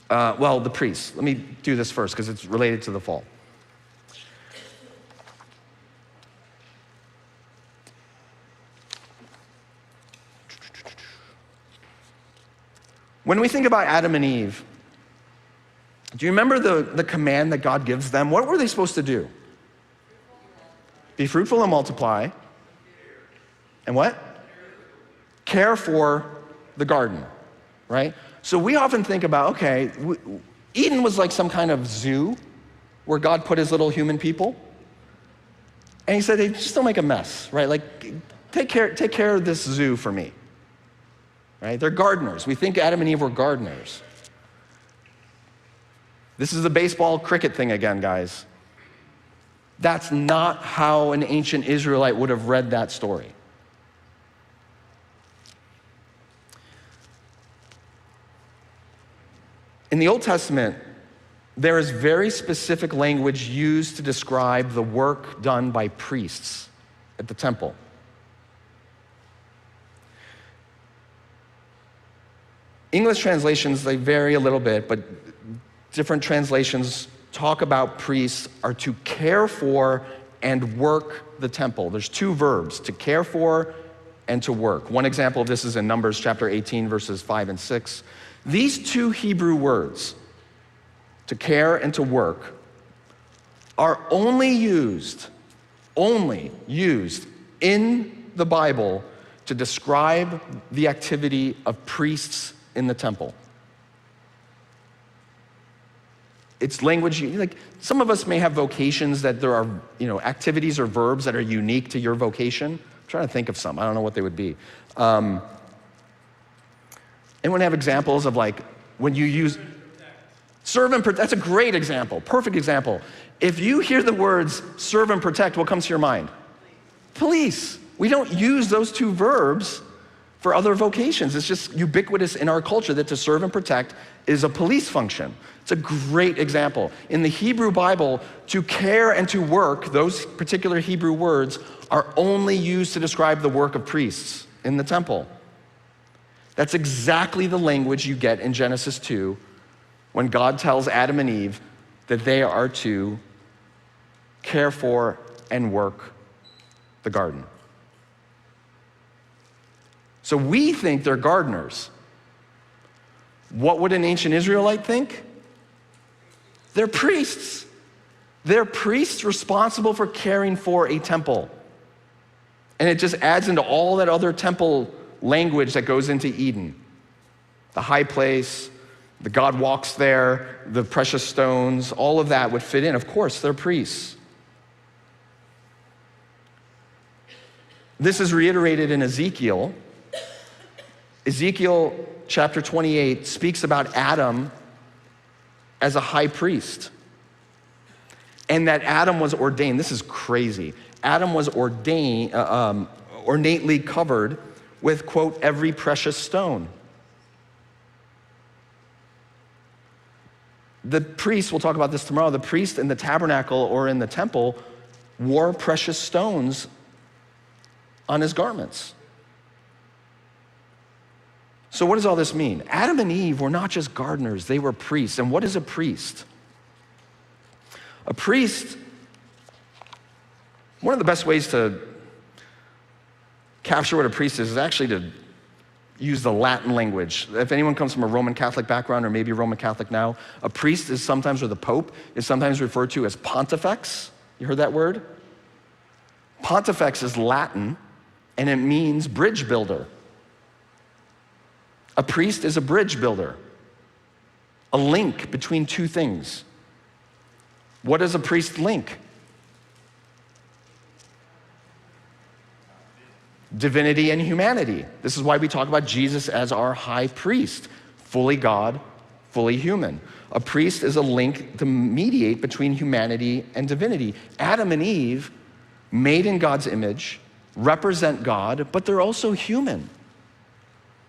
The priests. Let me do this first because it's related to the fall. When we think about Adam and Eve, do you remember the command that God gives them? What were they supposed to do? Be fruitful and multiply. And what? Care for the garden, right? So we often think about, okay, Eden was like some kind of zoo where God put his little human people. And he said, hey, just don't make a mess, right? Like, take care of this zoo for me, right? They're gardeners. We think Adam and Eve were gardeners. This is the baseball cricket thing again, guys. That's not how an ancient Israelite would have read that story. In the Old Testament, there is very specific language used to describe the work done by priests at the temple. English translations, they vary a little bit, but different translations talk about priests are to care for and work the temple. There's two verbs, to care for and to work. One example of this is in Numbers chapter 18, verses 5 and 6. These two Hebrew words, to care and to work, are only used in the Bible to describe the activity of priests in the temple. It's language, like some of us may have vocations that there are, activities or verbs that are unique to your vocation. I'm trying to think of some. I don't know what they would be. Anyone have examples of like when you use serve and protect? That's a great example, perfect example. If you hear the words serve and protect, what comes to your mind? Police. We don't use those two verbs for other vocations. It's just ubiquitous in our culture that to serve and protect is a police function. It's a great example. In the Hebrew Bible, to care and to work, those particular Hebrew words are only used to describe the work of priests in the temple. That's exactly the language you get in Genesis 2 when God tells Adam and Eve that they are to care for and work the garden. So we think they're gardeners. What would an ancient Israelite think? They're priests. They're priests responsible for caring for a temple. And it just adds into all that other temple language that goes into Eden. The high place, the God walks there, the precious stones, all of that would fit in. Of course, they're priests. This is reiterated in Ezekiel. Ezekiel chapter 28 speaks about Adam as a high priest. And that Adam was ordained, this is crazy. Adam was ordained, ornately covered with, quote, every precious stone. The priest, we'll talk about this tomorrow, the priest in the tabernacle or in the temple wore precious stones on his garments. So what does all this mean? Adam and Eve were not just gardeners, they were priests. And what is a priest? A priest, one of the best ways to capture what a priest is actually to use the Latin language. If anyone comes from a Roman Catholic background or maybe Roman Catholic now, a priest is sometimes, or the Pope, is sometimes referred to as pontifex. You heard that word? Pontifex is Latin, and it means bridge builder. A priest is a bridge builder, a link between two things. What does a priest link? Divinity and humanity. This is why we talk about Jesus as our high priest, fully God, fully human. A priest is a link to mediate between humanity and divinity. Adam and Eve, made in God's image, represent God, but they're also human.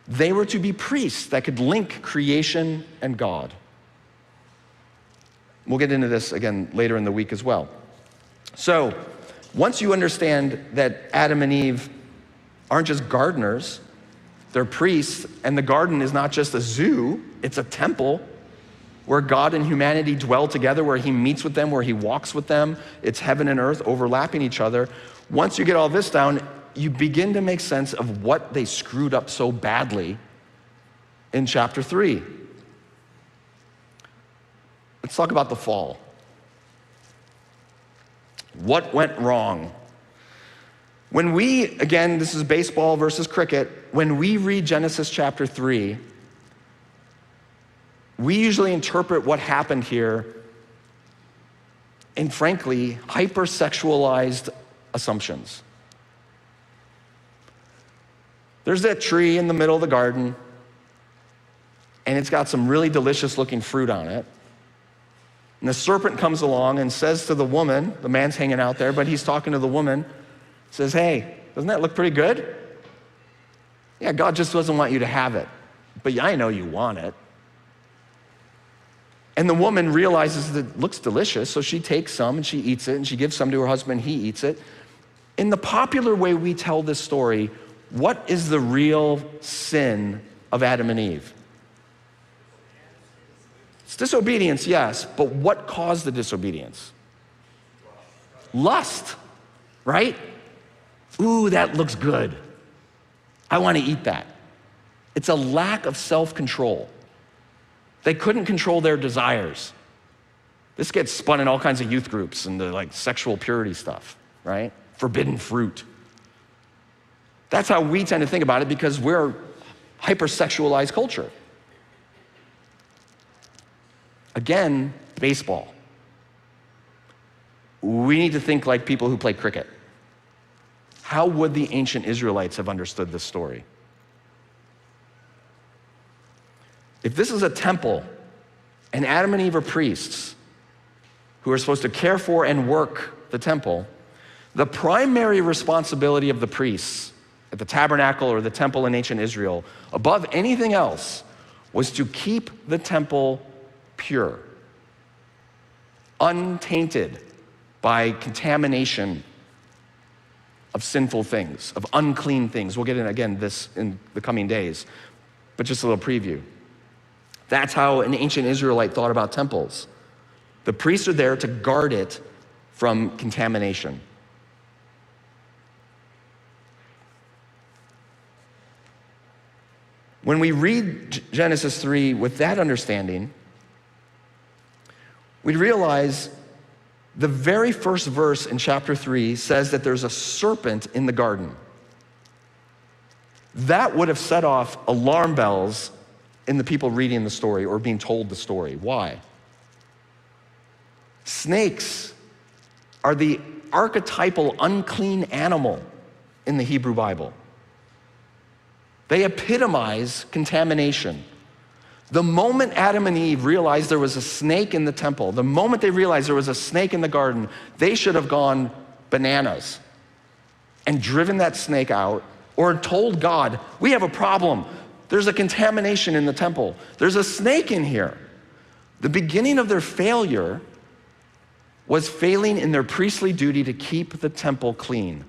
They were to be priests that could link creation and God. We'll get into this again later in the week as well. So, once you understand that Adam and Eve aren't just gardeners, they're priests, and the garden is not just a zoo, it's a temple where God and humanity dwell together, where he meets with them, where he walks with them. It's heaven and earth overlapping each other. Once you get all this down, you begin to make sense of what they screwed up so badly in chapter 3. Let's talk about the fall. What went wrong? When we, again, this is baseball versus cricket, when we read Genesis chapter 3, we usually interpret what happened here in, frankly, hypersexualized assumptions. There's that tree in the middle of the garden, and it's got some really delicious looking fruit on it. And the serpent comes along and says to the woman, the man's hanging out there, but he's talking to the woman, says, hey, doesn't that look pretty good? Yeah, God just doesn't want you to have it, but I know you want it. And the woman realizes that it looks delicious, so she takes some and she eats it, and she gives some to her husband, he eats it. In the popular way we tell this story, what is the real sin of Adam and Eve? It's disobedience, yes, but what caused the disobedience? Lust, right? Ooh, that looks good. I want to eat that. It's a lack of self-control. They couldn't control their desires. This gets spun in all kinds of youth groups and the like sexual purity stuff, right? Forbidden fruit. That's how we tend to think about it because we're hypersexualized culture. Again, baseball. We need to think like people who play cricket. How would the ancient Israelites have understood this story? If this is a temple and Adam and Eve are priests who are supposed to care for and work the temple, the primary responsibility of the priests at the tabernacle or the temple in ancient Israel, above anything else, was to keep the temple pure, untainted by contamination of sinful things, of unclean things. We'll get in again this in the coming days, but just a little preview. That's how an ancient Israelite thought about temples. The priests are there to guard it from contamination. When we read Genesis 3 with that understanding, we realize the very first verse in chapter 3 says that there's a serpent in the garden. That would have set off alarm bells in the people reading the story or being told the story. Why? Snakes are the archetypal unclean animal in the Hebrew Bible. They epitomize contamination. The moment Adam and Eve realized there was a snake in the temple, the moment they realized there was a snake in the garden, they should have gone bananas and driven that snake out or told God, we have a problem. There's a contamination in the temple. There's a snake in here. The beginning of their failure was failing in their priestly duty to keep the temple clean.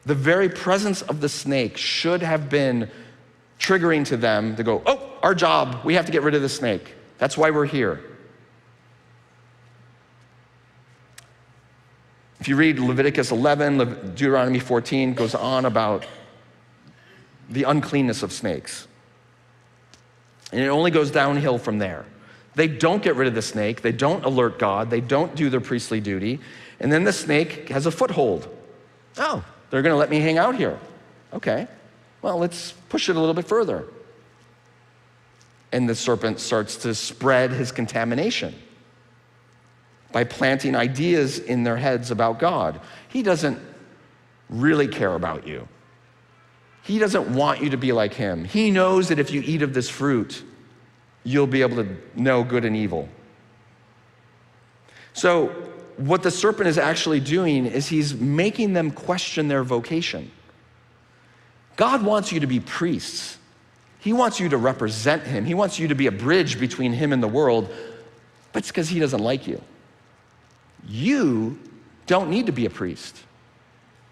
The very presence of the snake should have been triggering to them to go, oh, our job, we have to get rid of the snake. That's why we're here. If you read Leviticus 11, Deuteronomy 14 goes on about the uncleanness of snakes. And it only goes downhill from there. They don't get rid of the snake. They don't alert God. They don't do their priestly duty. And then the snake has a foothold. Oh, they're going to let me hang out here. Okay, well, let's push it a little bit further. And the serpent starts to spread his contamination by planting ideas in their heads about God. He doesn't really care about you. He doesn't want you to be like him. He knows that if you eat of this fruit, you'll be able to know good and evil. So what the serpent is actually doing is he's making them question their vocation. God wants you to be priests. He wants you to represent him. He wants you to be a bridge between him and the world, but it's because he doesn't like you. You don't need to be a priest.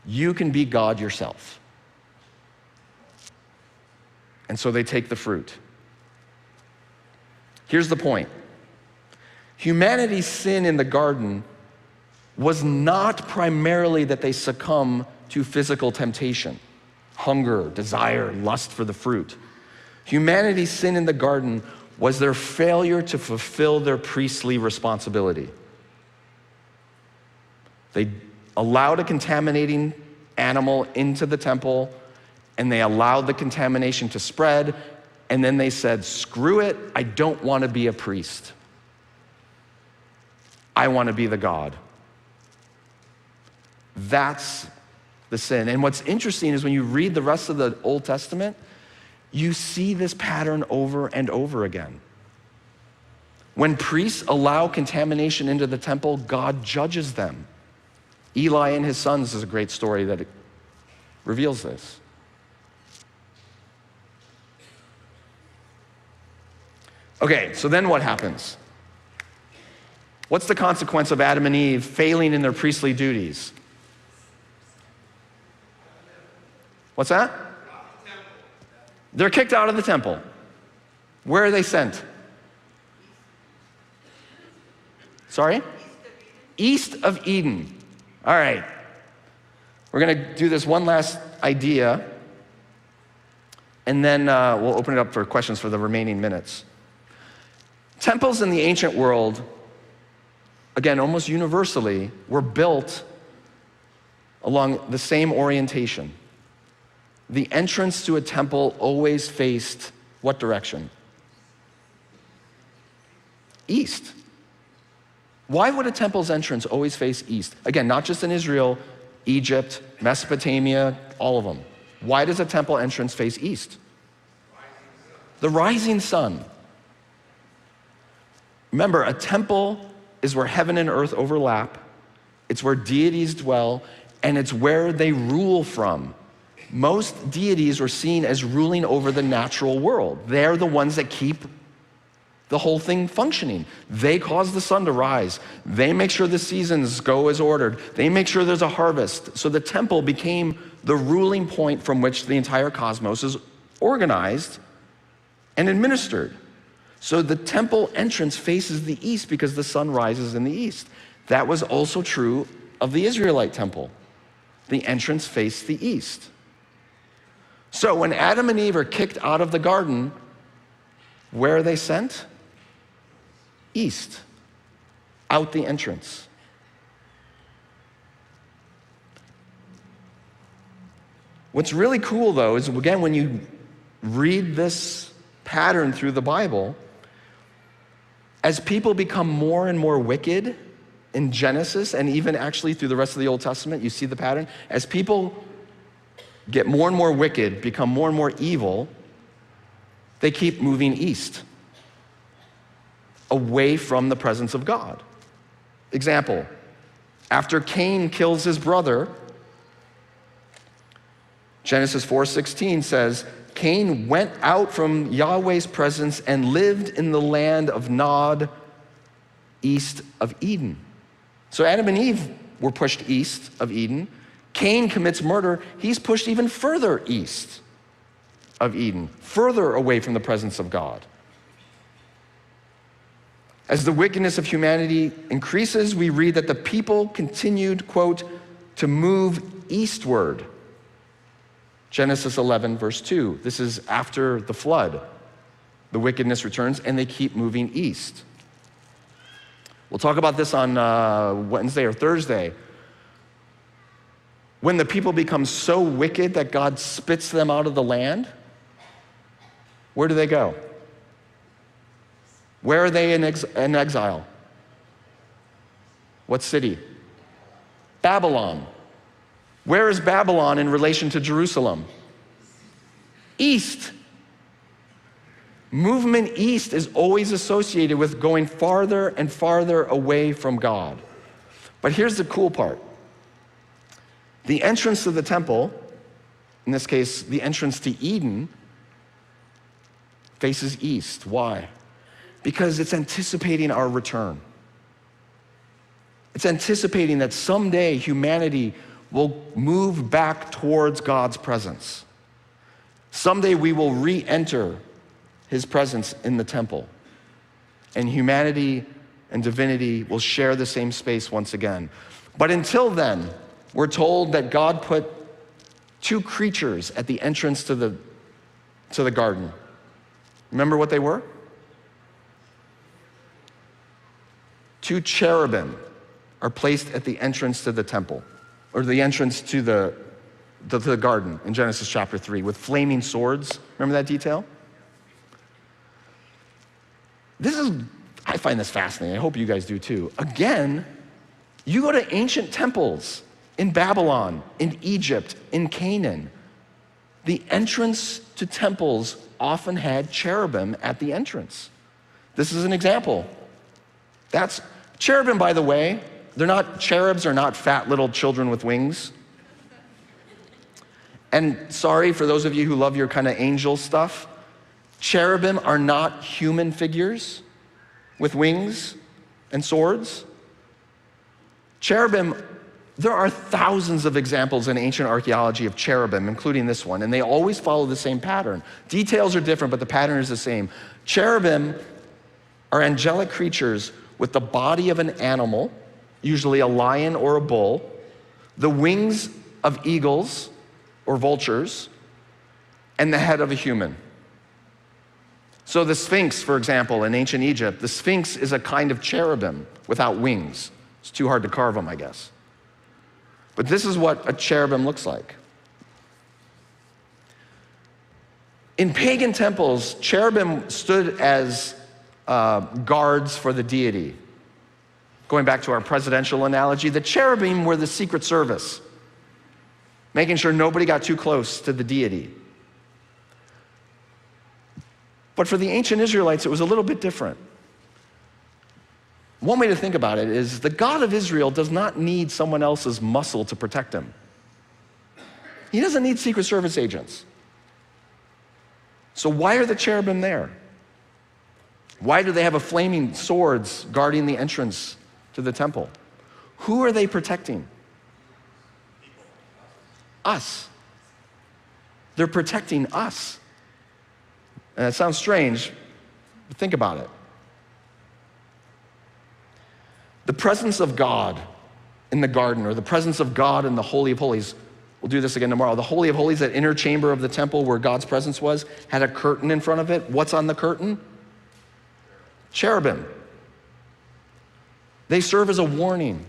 You can be God yourself. And so they take the fruit. Here's the point. Humanity's sin in the garden was not primarily that they succumb to physical temptation, hunger, desire, lust for the fruit. Humanity's sin in the garden was their failure to fulfill their priestly responsibility. They allowed a contaminating animal into the temple, and they allowed the contamination to spread, and then they said, screw it, I don't want to be a priest. I want to be the God. That's the sin. And what's interesting is when you read the rest of the Old Testament, you see this pattern over and over again. When priests allow contamination into the temple, God judges them. Eli and his sons is a great story that reveals this. Okay, so then what happens? What's the consequence of Adam and Eve failing in their priestly duties? What's that? They're kicked out of the temple. Where are they sent? Sorry? East of Eden. All right. We're going to do this one last idea, and then we'll open it up for questions for the remaining minutes. Temples in the ancient world, again, almost universally, were built along the same orientation. The entrance to a temple always faced what direction? East. Why would a temple's entrance always face east? Again, not just in Israel, Egypt, Mesopotamia, all of them. Why does a temple entrance face east? The rising sun. Remember, a temple is where heaven and earth overlap. It's where deities dwell, and it's where they rule from. Most deities are seen as ruling over the natural world. They're the ones that keep the whole thing functioning. They cause the sun to rise. They make sure the seasons go as ordered. They make sure there's a harvest. So the temple became the ruling point from which the entire cosmos is organized and administered. So the temple entrance faces the east because the sun rises in the east. That was also true of the Israelite temple. The entrance faced the east. So when Adam and Eve are kicked out of the garden, where are they sent? East, out the entrance. What's really cool, though, is again, when you read this pattern through the Bible, as people become more and more wicked in Genesis, and even actually through the rest of the Old Testament, you see the pattern. As people get more and more wicked, become more and more evil, they keep moving east, away from the presence of God. Example, after Cain kills his brother, Genesis 4:16 says, Cain went out from Yahweh's presence and lived in the land of Nod, east of Eden. So Adam and Eve were pushed east of Eden. Cain commits murder. He's pushed even further east of Eden, further away from the presence of God. As the wickedness of humanity increases, we read that the people continued, quote, to move eastward. Genesis 11, verse 2. This is after the flood. The wickedness returns, and they keep moving east. We'll talk about this on Wednesday or Thursday. When the people become so wicked that God spits them out of the land, where do they go? Where are they in exile? What city? Babylon. Where is Babylon in relation to Jerusalem? East. Movement east is always associated with going farther and farther away from God. But here's the cool part. The entrance to the temple, in this case, the entrance to Eden, faces east. Why? Because it's anticipating our return. It's anticipating that someday humanity will move back towards God's presence. Someday we will re-enter his presence in the temple, and humanity and divinity will share the same space once again. But until then, we're told that God put two creatures at the entrance to the garden. Remember what they were? Two cherubim are placed at the entrance to the temple, or the entrance to the garden in Genesis chapter 3 with flaming swords. Remember that detail? I find this fascinating. I hope you guys do too. Again, you go to ancient temples in Babylon, in Egypt, in Canaan. The entrance to temples often had cherubim at the entrance. This is an example. That's cherubim, by the way. Cherubs are not fat little children with wings. And sorry for those of you who love your kind of angel stuff. Cherubim are not human figures with wings and swords. Cherubim, there are thousands of examples in ancient archaeology of cherubim, including this one, and they always follow the same pattern. Details are different, but the pattern is the same. Cherubim are angelic creatures with the body of an animal, usually a lion or a bull, the wings of eagles or vultures, and the head of a human. So the Sphinx, for example, in ancient Egypt, the Sphinx is a kind of cherubim without wings. It's too hard to carve them, I guess. But this is what a cherubim looks like. In pagan temples, cherubim stood as guards for the deity. Going back to our presidential analogy, the cherubim were the Secret Service, making sure nobody got too close to the deity. But for the ancient Israelites, it was a little bit different. One way to think about it is the God of Israel does not need someone else's muscle to protect him. He doesn't need Secret Service agents. So why are the cherubim there? Why do they have a flaming swords guarding the entrance to the temple? Who are they protecting? Us. They're protecting us. And it sounds strange, but think about it. The presence of God in the garden, or the presence of God in the Holy of Holies, we'll do this again tomorrow. The Holy of Holies, that inner chamber of the temple where God's presence was, had a curtain in front of it. What's on the curtain? Cherubim. They serve as a warning.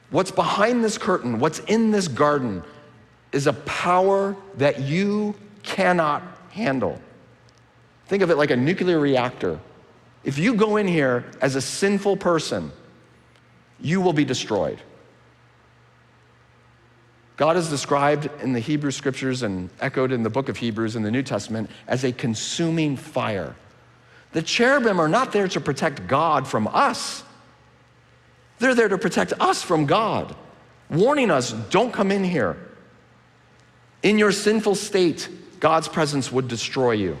What's behind this curtain, what's in this garden, is a power that you cannot handle. Think of it like a nuclear reactor. If you go in here as a sinful person, you will be destroyed. God is described in the Hebrew scriptures and echoed in the book of Hebrews in the New Testament as a consuming fire. The cherubim are not there to protect God from us. They're there to protect us from God, warning us, don't come in here. In your sinful state, God's presence would destroy you.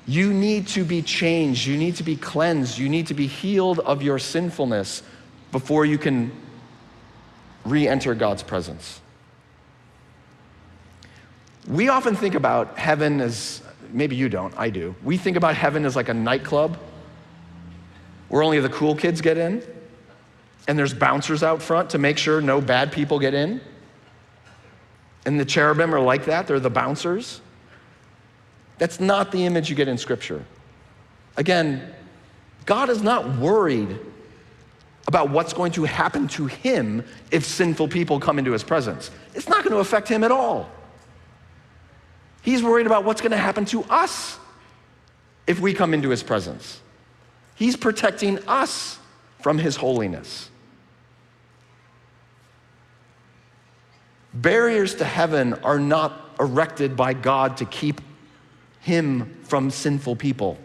You need to be changed. You need to be cleansed. You need to be healed of your sinfulness before you can re-enter God's presence. We often think about heaven as, maybe you don't, I do. We think about heaven as like a nightclub where only the cool kids get in, and there's bouncers out front to make sure no bad people get in. And the cherubim are like that, they're the bouncers. That's not the image you get in Scripture. Again, God is not worried about what's going to happen to him if sinful people come into his presence. It's not going to affect him at all. He's worried about what's going to happen to us if we come into his presence. He's protecting us from his holiness. Barriers to heaven are not erected by God to keep him from sinful people.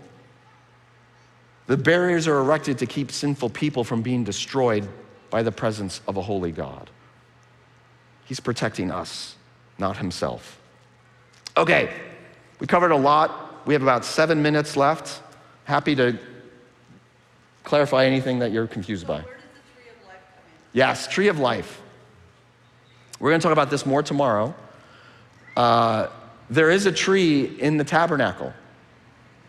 The barriers are erected to keep sinful people from being destroyed by the presence of a holy God. He's protecting us, not himself. Okay, we covered a lot. We have about 7 minutes left. Happy to clarify anything that you're confused by. Where does the tree of life come in? Yes, tree of life. We're going to talk about this more tomorrow. There is a tree in the tabernacle.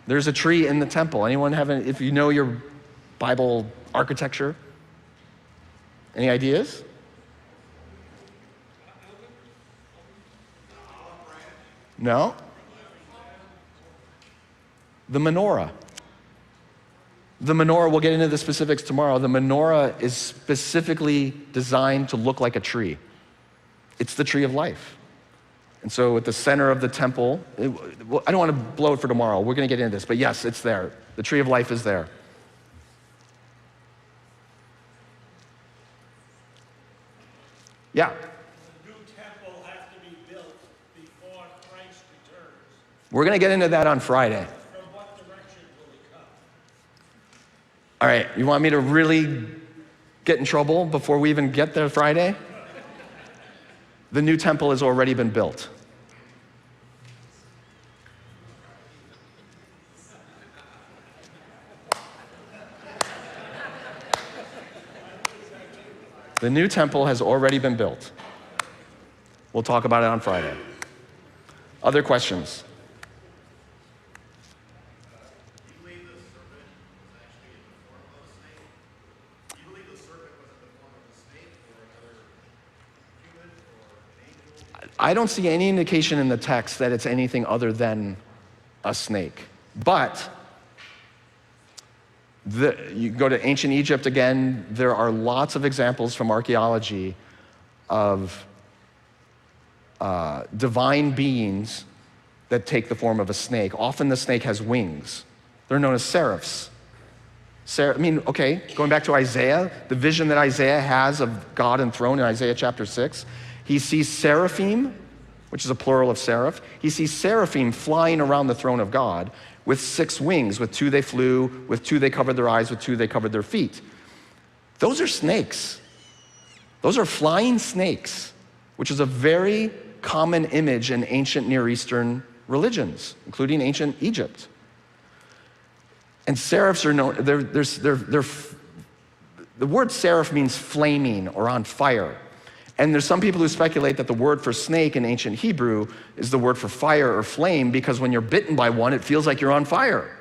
There's a tree in the temple. Anyone have any, if you know your Bible architecture? Any ideas? No? The menorah. The menorah, we'll get into the specifics tomorrow. The menorah is specifically designed to look like a tree. It's the tree of life. And so at the center of the temple, I don't want to blow it for tomorrow. We're going to get into this, but yes, it's there. The tree of life is there. Yeah. The new temple has to be built before Christ returns. We're going to get into that on Friday. From what direction will he come? All right, you want me to really get in trouble before we even get there Friday? The new temple has already been built. The new temple has already been built. We'll talk about it on Friday. Other questions? Do you believe the serpent was actually in the form of a snake? Do you believe the serpent was in the form of a snake or another human or an angel? I don't see any indication in the text that it's anything other than a snake. But You go to ancient Egypt again, there are lots of examples from archaeology of divine beings that take the form of a snake. Often the snake has wings. They're known as seraphs. Going back to Isaiah, the vision that Isaiah has of God enthroned in Isaiah chapter 6, he sees seraphim, which is a plural of seraph. He sees seraphim flying around the throne of God with 6 wings. With 2 they flew, with 2 they covered their eyes, with 2 they covered their feet. Those are snakes. Those are flying snakes, which is a very common image in ancient Near Eastern religions, including ancient Egypt. And seraphs are known, the word seraph means flaming or on fire. And there's some people who speculate that the word for snake in ancient Hebrew is the word for fire or flame, because when you're bitten by one, it feels like you're on fire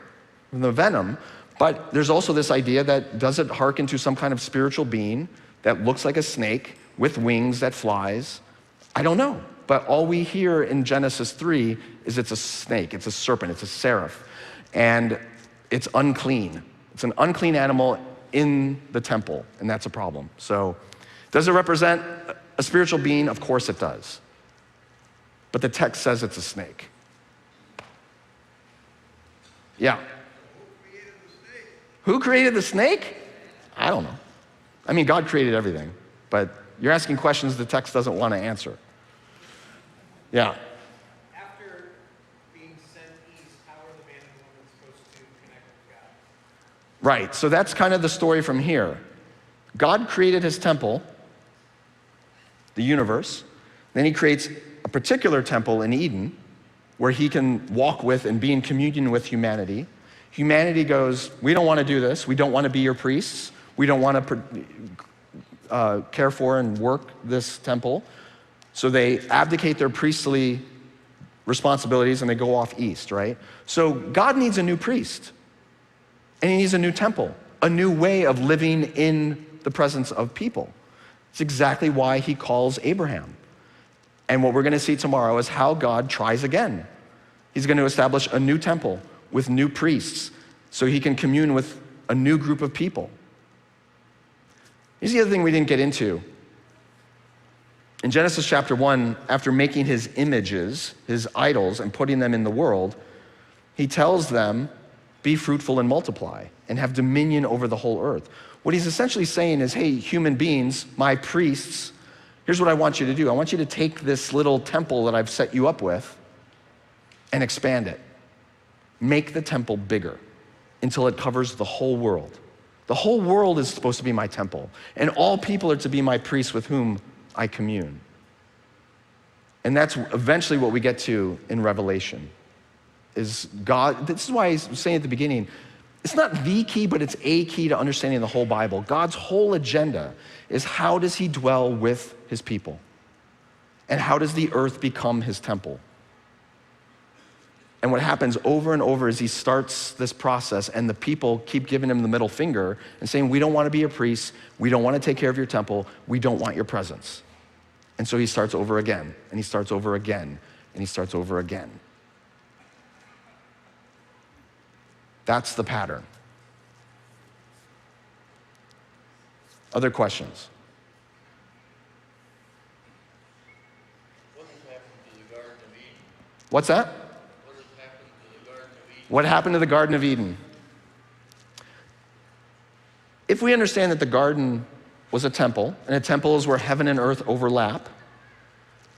from the venom. But there's also this idea that does it hearken to some kind of spiritual being that looks like a snake with wings that flies? I don't know. But all we hear in Genesis 3 is it's a snake, it's a serpent, it's a seraph. And it's unclean. It's an unclean animal in the temple, and that's a problem. So, does it represent a spiritual being? Of course it does. But the text says it's a snake. Yeah. Who created the snake? I don't know. I mean, God created everything, but you're asking questions the text doesn't want to answer. Yeah. After being sent east, how are the man and woman supposed to connect with God? Right, so that's kind of the story from here. God created his temple, the universe. Then he creates a particular temple in Eden where he can walk with and be in communion with humanity. Humanity goes, we don't want to do this. We don't want to be your priests. We don't want to care for and work this temple. So they abdicate their priestly responsibilities and they go off east, right? So God needs a new priest. And he needs a new temple, a new way of living in the presence of people. It's exactly why he calls Abraham. And what we're going to see tomorrow is how God tries again. He's going to establish a new temple with new priests so he can commune with a new group of people. Here's the other thing we didn't get into. In Genesis chapter 1, after making his images, his idols, and putting them in the world, he tells them, be fruitful and multiply and have dominion over the whole earth. What he's essentially saying is, hey, human beings, my priests, here's what I want you to do. I want you to take this little temple that I've set you up with and expand it. Make the temple bigger until it covers the whole world. The whole world is supposed to be my temple, and all people are to be my priests with whom I commune. And that's eventually what we get to in Revelation, is God. This is why I was saying at the beginning, it's not the key, but it's a key to understanding the whole Bible. God's whole agenda is how does he dwell with his people? And how does the earth become his temple? And what happens over and over is he starts this process and the people keep giving him the middle finger and saying, we don't want to be your priests, we don't want to take care of your temple, we don't want your presence. And so he starts over again, and he starts over again, and he starts over again. That's the pattern. Other questions? What has happened to the Garden of Eden? What's that? What has happened to the Garden of Eden? What happened to the Garden of Eden? If we understand that the garden was a temple, and a temple is where heaven and earth overlap,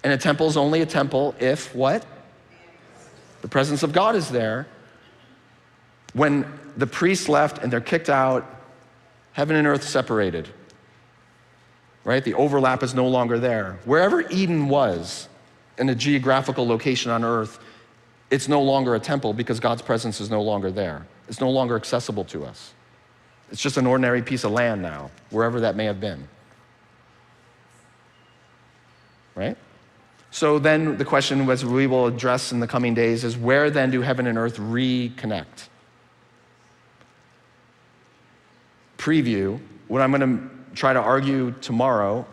and a temple is only a temple if what? The presence of God is there. When the priests left and they're kicked out, heaven and earth separated, right? The overlap is no longer there. Wherever Eden was in a geographical location on earth, it's no longer a temple because God's presence is no longer there. It's no longer accessible to us. It's just an ordinary piece of land now, wherever that may have been. Right? So then the question, as we will address in the coming days, is where then do heaven and earth reconnect? Preview, what I'm going to try to argue tomorrow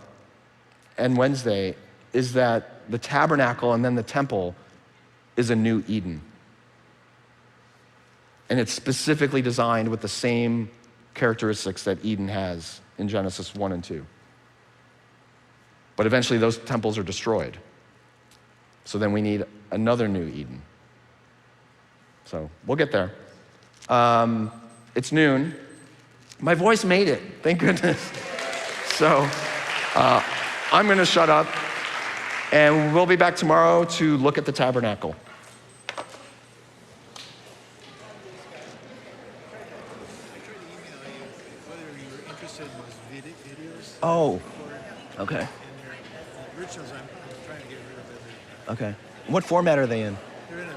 and Wednesday is that the tabernacle and then the temple is a new Eden. And it's specifically designed with the same characteristics that Eden has in Genesis 1 and 2. But eventually those temples are destroyed. So then we need another new Eden. So we'll get there. It's noon. My voice made it, thank goodness. So I'm gonna shut up, and we'll be back tomorrow to look at the tabernacle. I tried to email you whether you were interested in those videos. Oh, okay, And the originals, I'm trying to get rid of it. okay. What format are they in? They're in a